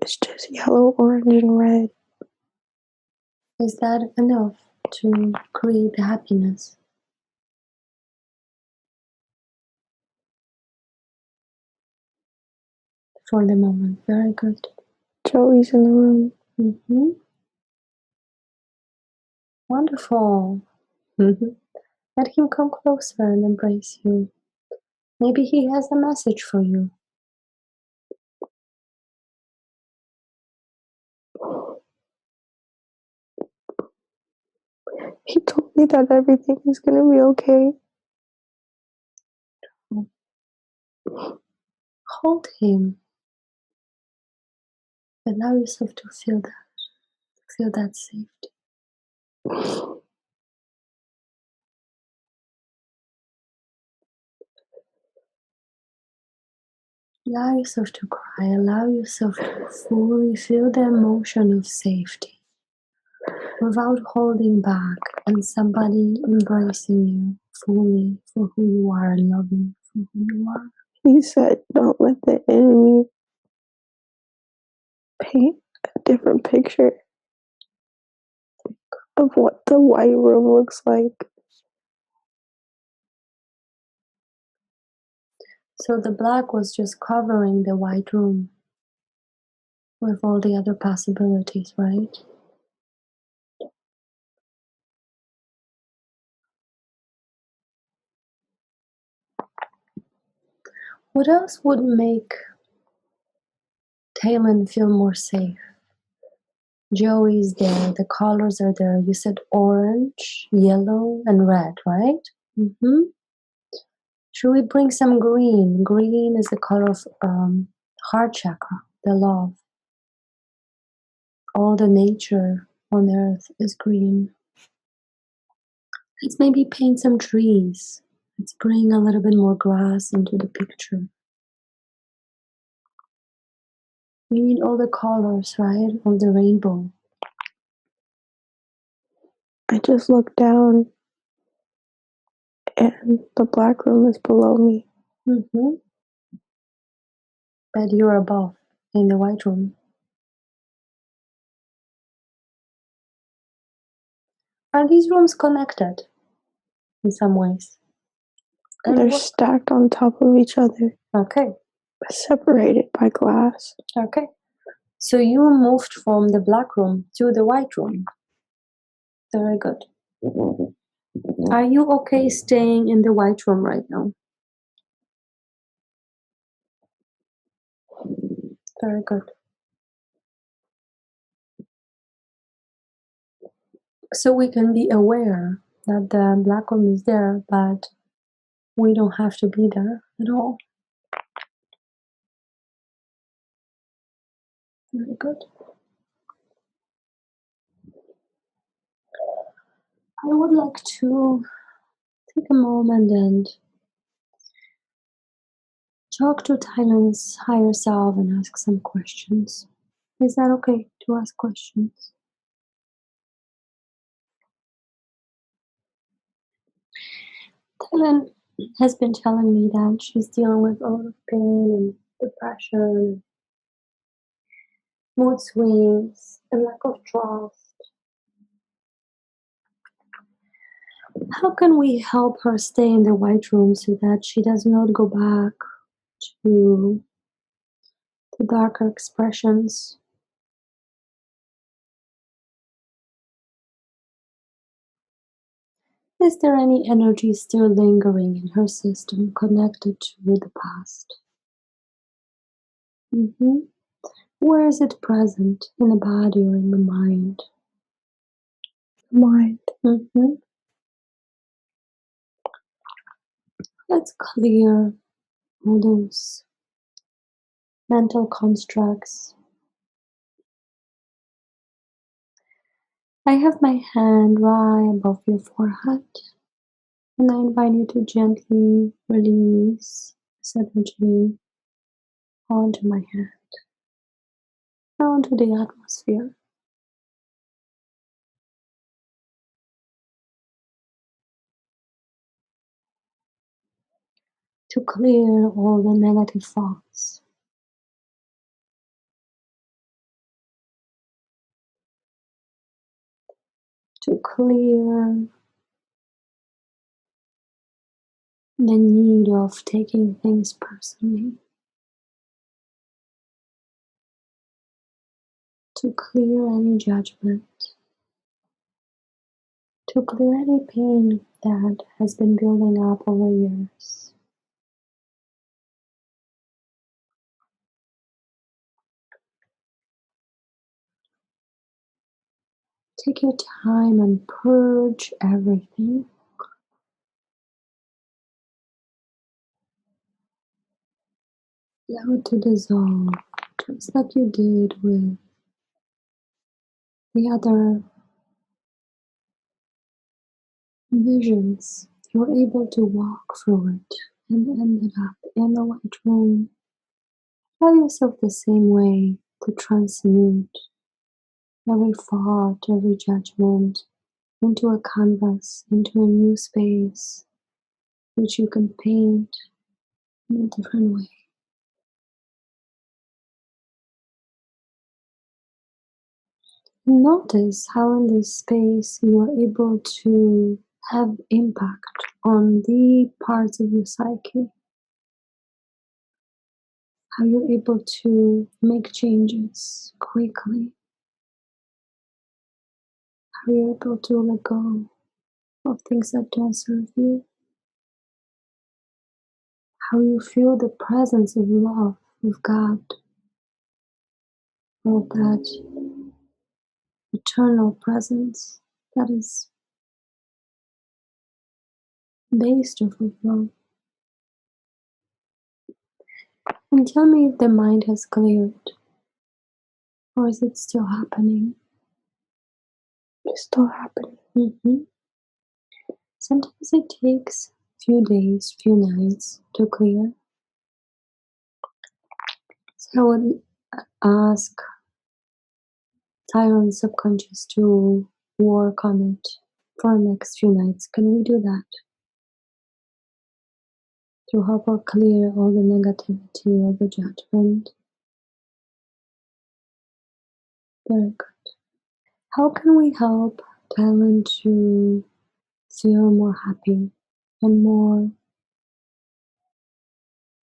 It's just yellow, orange, and red. Is that enough to create the happiness? For the moment. Very good. Joey's in the room. Wonderful. Let him come closer and embrace you. Maybe he has a message for you. He told me that everything is gonna be okay. Hold him. Allow yourself to feel that safety. Allow yourself to cry. Allow yourself to fully feel the emotion of safety without holding back, and somebody embracing you fully for who you are and loving you for who you are. He said, don't let the enemy paint a different picture of what the white room looks like. So the black was just covering the white room with all the other possibilities, right? What else would make Talon feel more safe? Joey's there, the colors are there. You said orange, yellow, and red, right? Should we bring some green? Green is the color of heart chakra, the love. All the nature on earth is green. Let's maybe paint some trees. Let's bring a little bit more grass into the picture. We need all the colors, right, of the rainbow. I just looked down and the black room is below me. Mm-hmm. But you're above in the white room. Are these rooms connected in some ways? And They're stacked on top of each other. Okay. Separated by glass. Okay. So you moved from the black room to the white room. Very good. Are you okay staying in the white room right now? Very good. So we can be aware that the black room is there, but we don't have to be there at all. Very good. I would like to take a moment and talk to Thailand's higher self and ask some questions. Is that okay to ask questions? Thailand has been telling me that she's dealing with a lot of pain and depression, mood swings, a lack of trust. How can we help her stay in the white room so that she does not go back to the darker expressions? Is there any energy still lingering in her system connected to the past? Where is it present? In the body or in the mind? Mind. Let's clear all those mental constructs. I have my hand right above your forehead, and I invite you to gently release this energy onto my hand, onto the atmosphere. To clear all the negative thoughts. To clear the need of taking things personally. To clear any judgment. To clear any pain that has been building up over years. Take your time and purge everything. Allow it to dissolve, just like you did with the other visions. You were able to walk through it and ended up in the white room. Allow yourself the same way to transmute every thought, every judgment into a canvas, into a new space, which you can paint in a different way. Notice how in this space you are able to have impact on the parts of your psyche, how you're able to make changes quickly, how you're able to let go of things that don't serve you, how you feel the presence of love, of God, of that eternal presence that is based off of love. And tell me if the mind has cleared, or is it still happening? It's still happening. Sometimes it takes few days, few nights to clear. So I would ask Tyron's subconscious to work on it for the next few nights. Can we do that? To help her clear all the negativity, all the judgment. Very good. How can we help Tyron to feel more happy and more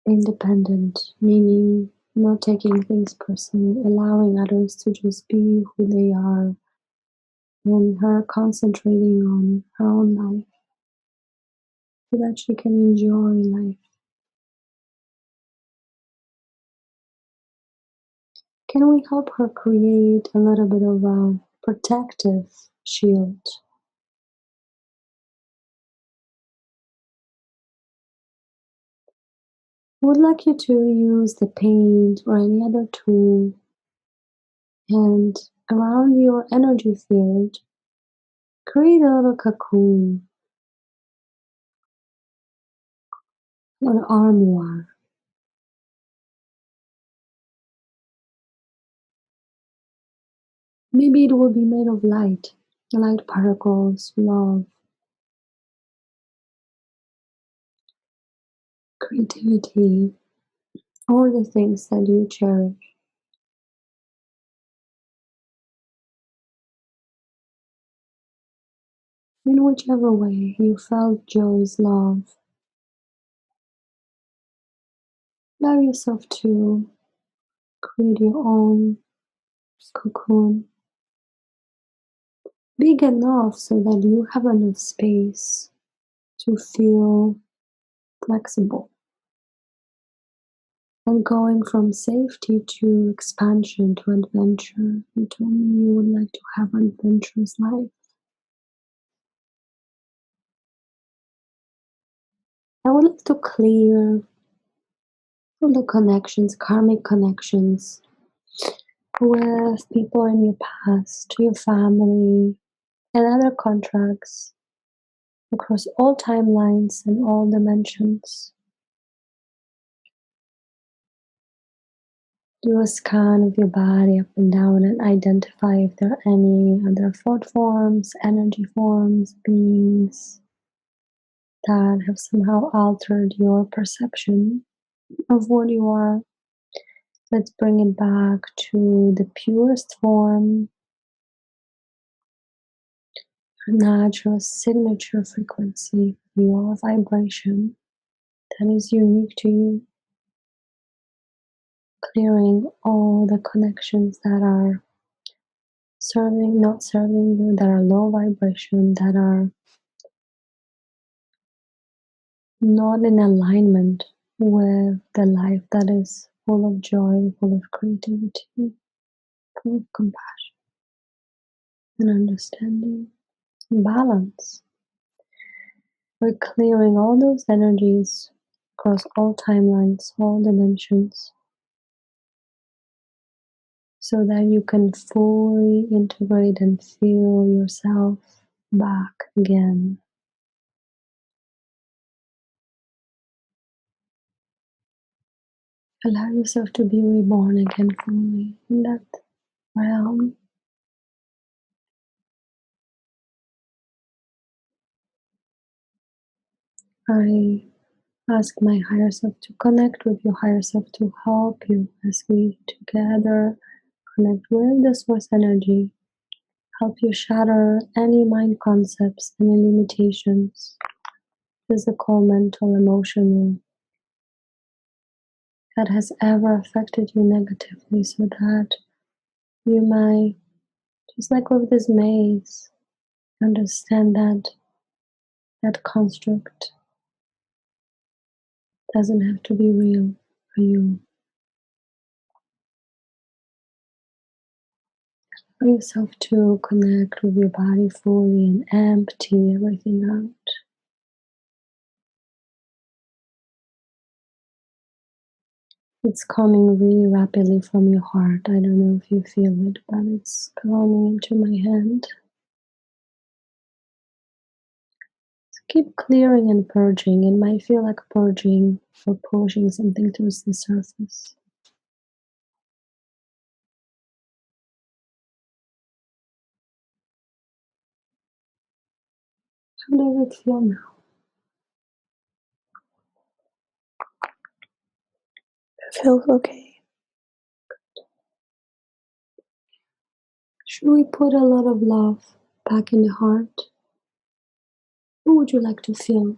independent, meaning not taking things personally, allowing others to just be who they are, and her concentrating on her own life so that she can enjoy life? Can we help her create a little bit of a protective shield? I would like you to use the paint or any other tool and around your energy field, create a little cocoon, an armoire. Maybe it will be made of light particles, love, creativity, all the things that you cherish. In whichever way you felt joy's love, allow yourself to create your own cocoon, big enough so that you have enough space to feel flexible and going from safety to expansion to adventure. You told me you would like to have an adventurous life. I would like to clear all the connections, karmic connections with people in your past, your family, and other contracts across all timelines and all dimensions. Do a scan of your body up and down and identify if there are any other thought forms, energy forms, beings that have somehow altered your perception of what you are. Let's bring it back to the purest form, your natural signature frequency, your vibration that is unique to you, clearing all the connections that are serving, not serving you, that are low vibration, that are not in alignment with the life that is full of joy, full of creativity, full of compassion and understanding and balance. We're clearing all those energies across all timelines, all dimensions, so that you can fully integrate and feel yourself back again. Allow yourself to be reborn again fully in that realm. I ask my higher self to connect with your higher self to help you as we together connect with the source energy, help you shatter any mind concepts, any limitations, physical, mental, emotional, that has ever affected you negatively, so that you might, just like with this maze, understand that that construct doesn't have to be real for you. Allow yourself to connect with your body fully and empty everything out. It's coming really rapidly from your heart. I don't know if you feel it, but it's coming into my hand. Keep clearing and purging. It might feel like purging or pushing something towards the surface. How does it feel now? It feels okay. Should we put a lot of love back in the heart? What would you like to feel?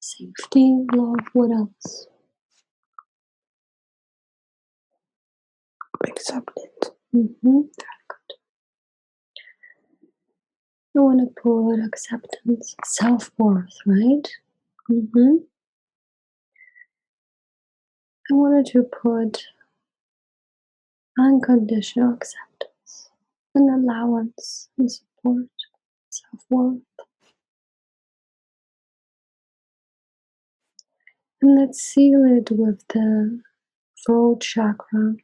Safety, love, what else? Acceptance. Very good. I want to put acceptance, self-worth, right? I wanted to put unconditional acceptance and allowance and support, self-worth. And let's seal it with the throat chakra,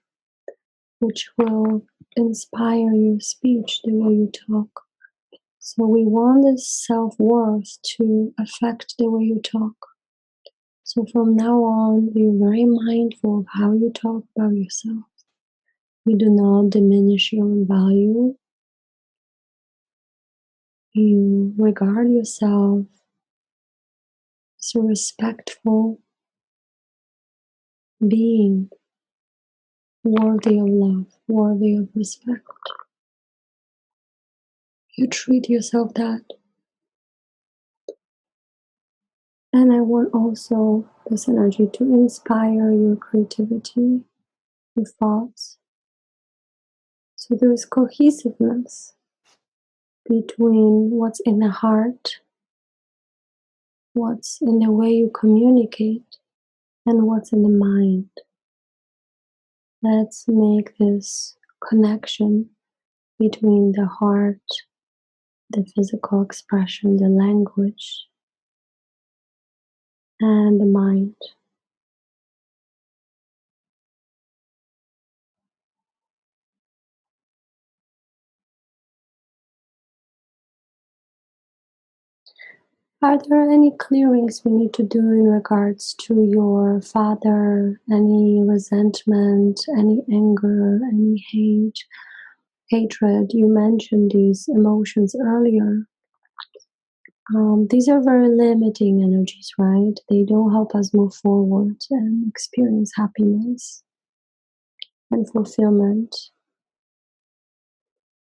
which will inspire your speech, the way you talk. So we want this self-worth to affect the way you talk. So from now on, you're very mindful of how you talk about yourself. You do not diminish your own value. You regard yourself as a respectful being, worthy of love, worthy of respect. You treat yourself that. And I want also this energy to inspire your creativity, your thoughts. So there is cohesiveness between what's in the heart, what's in the way you communicate, and what's in the mind. Let's make this connection between the heart, the physical expression, the language, and the mind. Are there any clearings we need to do in regards to your father? Any resentment, any anger, any hatred? You mentioned these emotions earlier. These are very limiting energies, right? They don't help us move forward and experience happiness and fulfillment.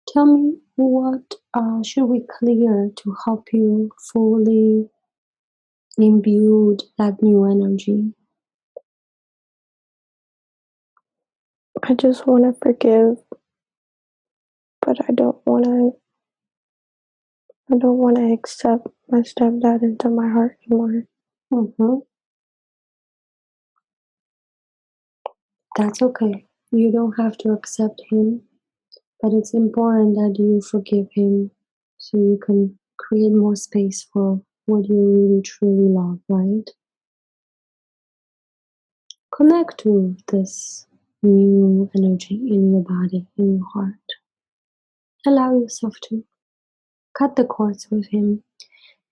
Tell me, what should we clear to help you fully imbue that new energy? I just want to forgive, but I don't want to accept my stepdad into my heart anymore. That's okay. You don't have to accept him, but it's important that you forgive him so you can create more space for what you really truly love, right? Connect to this new energy in your body, in your heart. Allow yourself to cut the cords with him.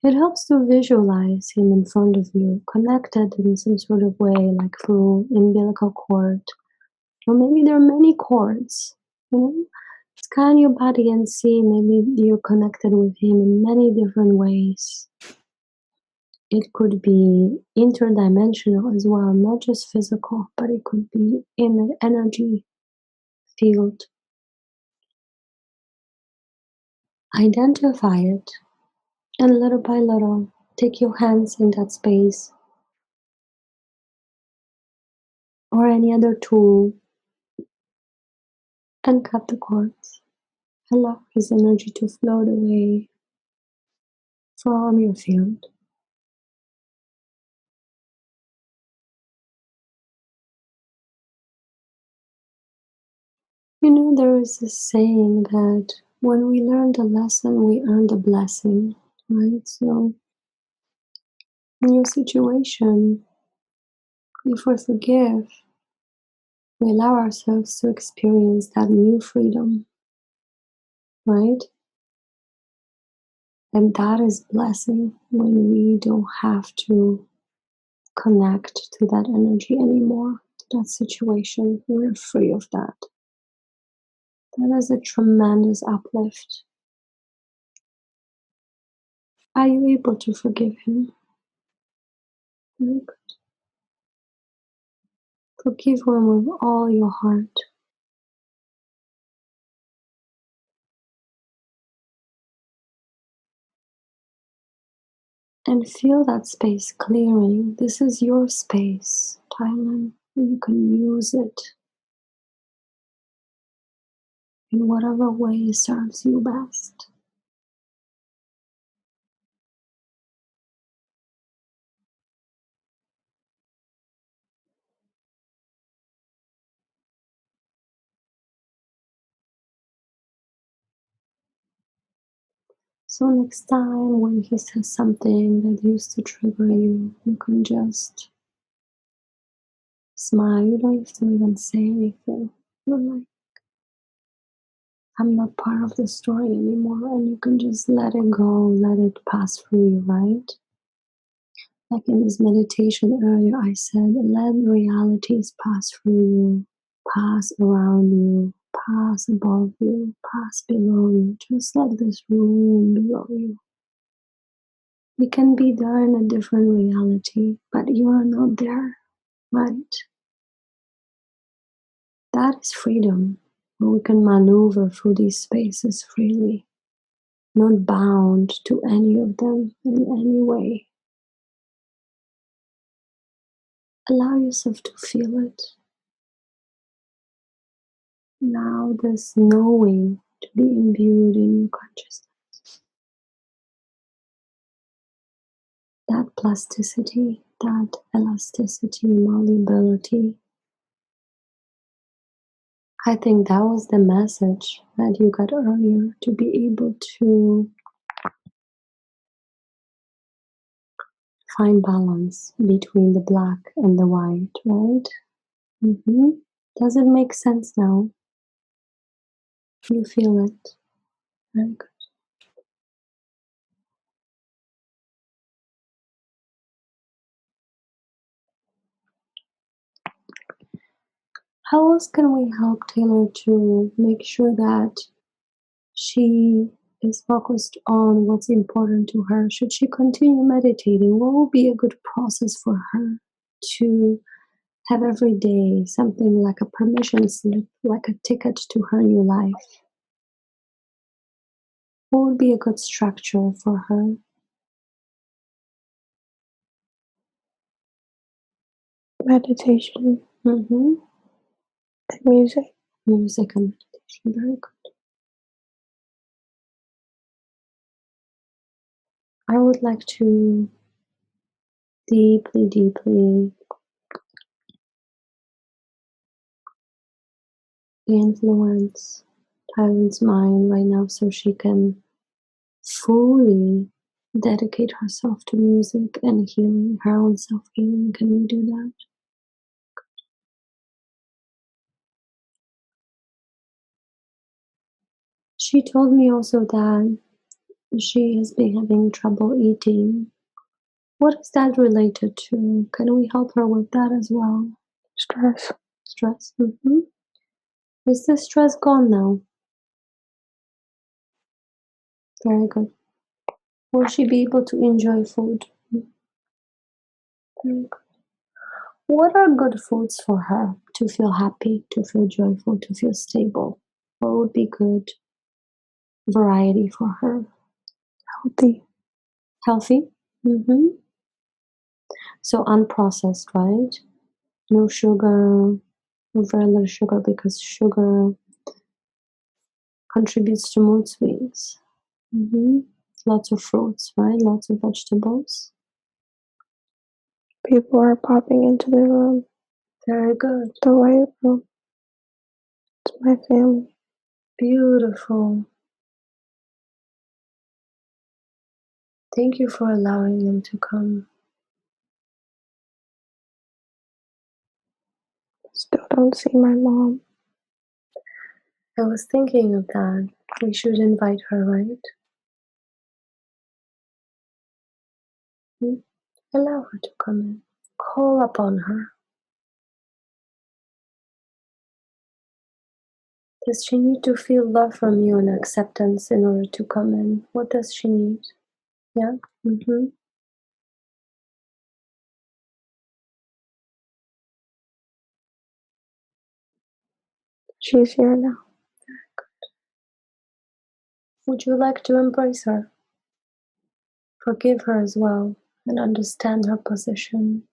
It helps to visualize him in front of you, connected in some sort of way, like through umbilical cord. Or maybe there are many cords, you know? Scan your body and see maybe you're connected with him in many different ways. It could be interdimensional as well, not just physical, but it could be in the energy field. Identify it, and little by little, take your hands in that space or any other tool and cut the cords. Allow his energy to float away from your field. You know, there is a saying that when we learn the lesson, we earn the blessing, right? So, in your situation, if we forgive, we allow ourselves to experience that new freedom, right? And that is blessing when we don't have to connect to that energy anymore, to that situation. We're free of that. That is a tremendous uplift. Are you able to forgive him? Very good. Forgive him with all your heart. And feel that space clearing. This is your space, Thailand. You can use it in whatever way serves you best. So next time when he says something that used to trigger you, you can just smile. You don't have to even say anything. You're like, I'm not part of the story anymore, and you can just let it go, let it pass through you, right? Like in this meditation earlier, I said, let realities pass through you, pass around you, pass above you, pass below you, just like this room below you. You can be there in a different reality, but you are not there, right? That is freedom, where we can maneuver through these spaces freely, not bound to any of them in any way. Allow yourself to feel it. Allow this knowing to be imbued in your consciousness. That plasticity, that elasticity, malleability. I think that was the message that you got earlier, to be able to find balance between the black and the white, right? Does it make sense now? You feel it. Very good. How else can we help Taylor to make sure that she is focused on what's important to her? Should she continue meditating? What would be a good process for her to have every day something like a permission slip, like a ticket to her new life? What would be a good structure for her? Meditation Mm-hmm. and music. Music and meditation. Very good. I would like to deeply, deeply influence Tylen's mind right now so she can fully dedicate herself to music and healing, her own self-healing. Can we do that? She told me also that she has been having trouble eating. What is that related to? Can we help her with that as well? Stress. Stress. Is the stress gone now? Very good. Will she be able to enjoy food? Very good. What are good foods for her to feel happy, to feel joyful, to feel stable? What would be good variety for her? Healthy. Healthy? So unprocessed, right? No sugar, very little sugar, because sugar contributes to mood swings. Lots of fruits, right? Lots of vegetables. People are popping into the room. Very good. The white room. It's my family. Beautiful. Thank you for allowing them to come. Still don't see my mom. I was thinking of that. We should invite her, right? Allow her to come in. Call upon her. Does she need to feel love from you and acceptance in order to come in? What does she need? Yeah? Mm-hmm. She's here now. Would you like to embrace her? Forgive her as well and understand her position.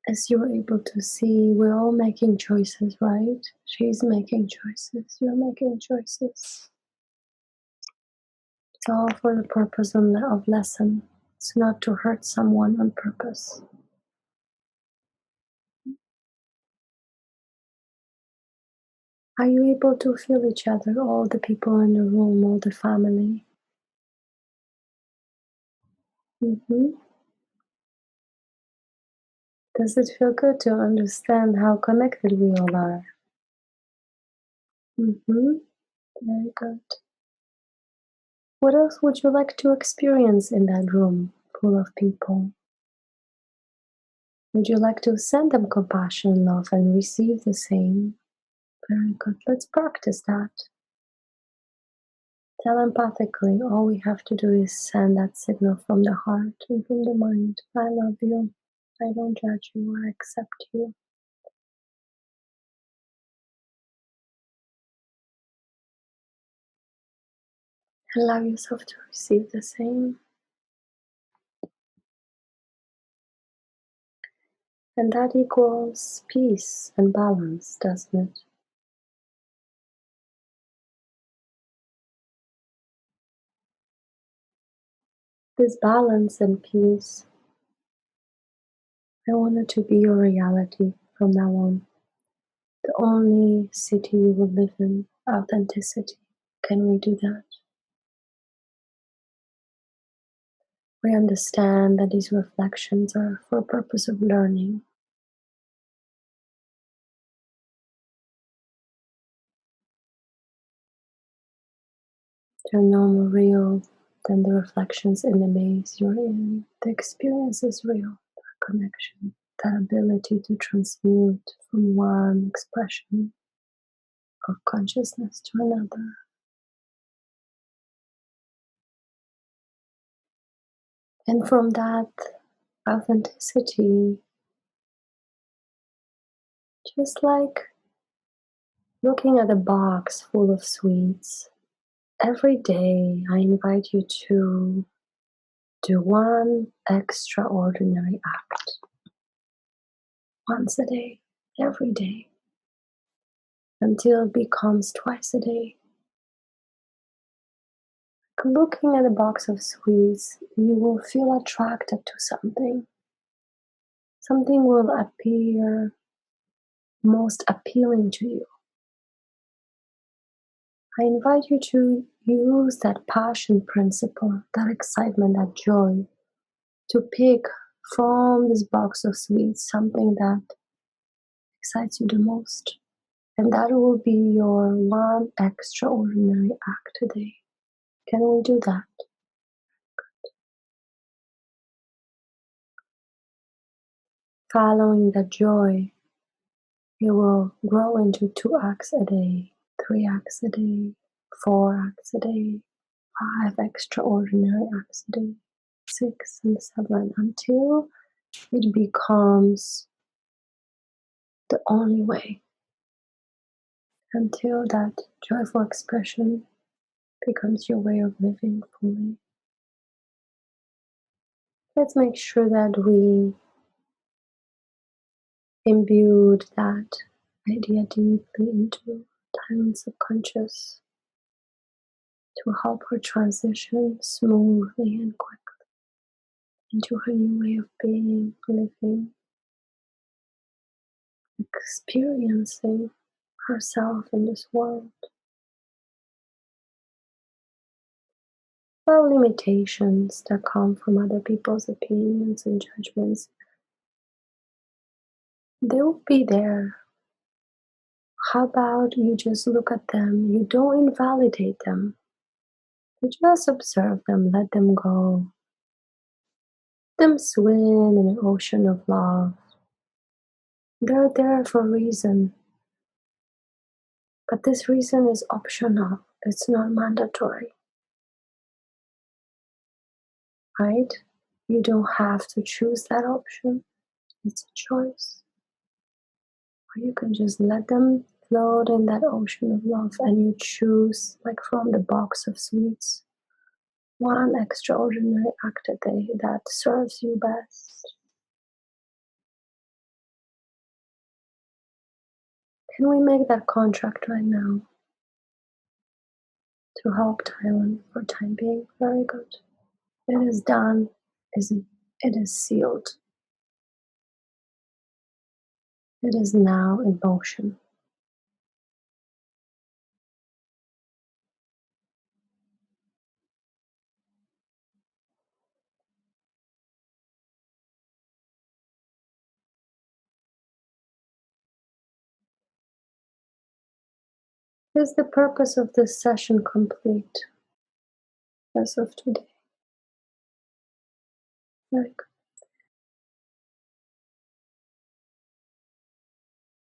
As you're able to see, we're all making choices, right? She's making choices, you're making choices. It's all for the purpose of lesson. It's not to hurt someone on purpose. Are you able to feel each other, all the people in the room, all the family? Does it feel good to understand how connected we all are? Very good. What else would you like to experience in that room full of people? Would you like to send them compassion, love, and receive the same? Very good. Let's practice that. Telepathically, all we have to do is send that signal from the heart and from the mind. I love you. I don't judge you. I accept you. Allow yourself to receive the same. And that equals peace and balance, doesn't it? This balance and peace, I want it to be your reality from now on. The only city you will live in, authenticity. Can we do that? We understand that these reflections are for a purpose of learning. They're no more real than the reflections in the maze you're in. The experience is real, that connection, that ability to transmute from one expression of consciousness to another. And from that authenticity, just like looking at a box full of sweets, every day I invite you to do one extraordinary act. Once a day, every day, until it becomes twice a day. Looking at a box of sweets, you will feel attracted to something. Something will appear most appealing to you. I invite you to use that passion principle, that excitement, that joy, to pick from this box of sweets something that excites you the most. And that will be your one extraordinary act today. Can we do that? Following that joy, you will grow into 2 acts a day, 3 acts a day, 4 acts a day, 5 extraordinary acts a day, 6 and 7, until it becomes the only way, until that joyful expression becomes your way of living fully. Let's make sure that we imbued that idea deeply into Thailand's subconscious to help her transition smoothly and quickly into her new way of being, living, experiencing herself in this world. Well, limitations that come from other people's opinions and judgments, they will be there. How about you just look at them? You don't invalidate them. You just observe them, let them go. Let them swim in an ocean of love. They're there for a reason, but this reason is optional. It's not mandatory, right? You don't have to choose that option. It's a choice. Or you can just let them float in that ocean of love and you choose, like from the box of sweets, one extraordinary act a day that serves you best. Can we make that contract right now to help Thailand for time being? Very good. It is done. It is sealed. It is now in motion. Is the purpose of this session complete as of today? Very good.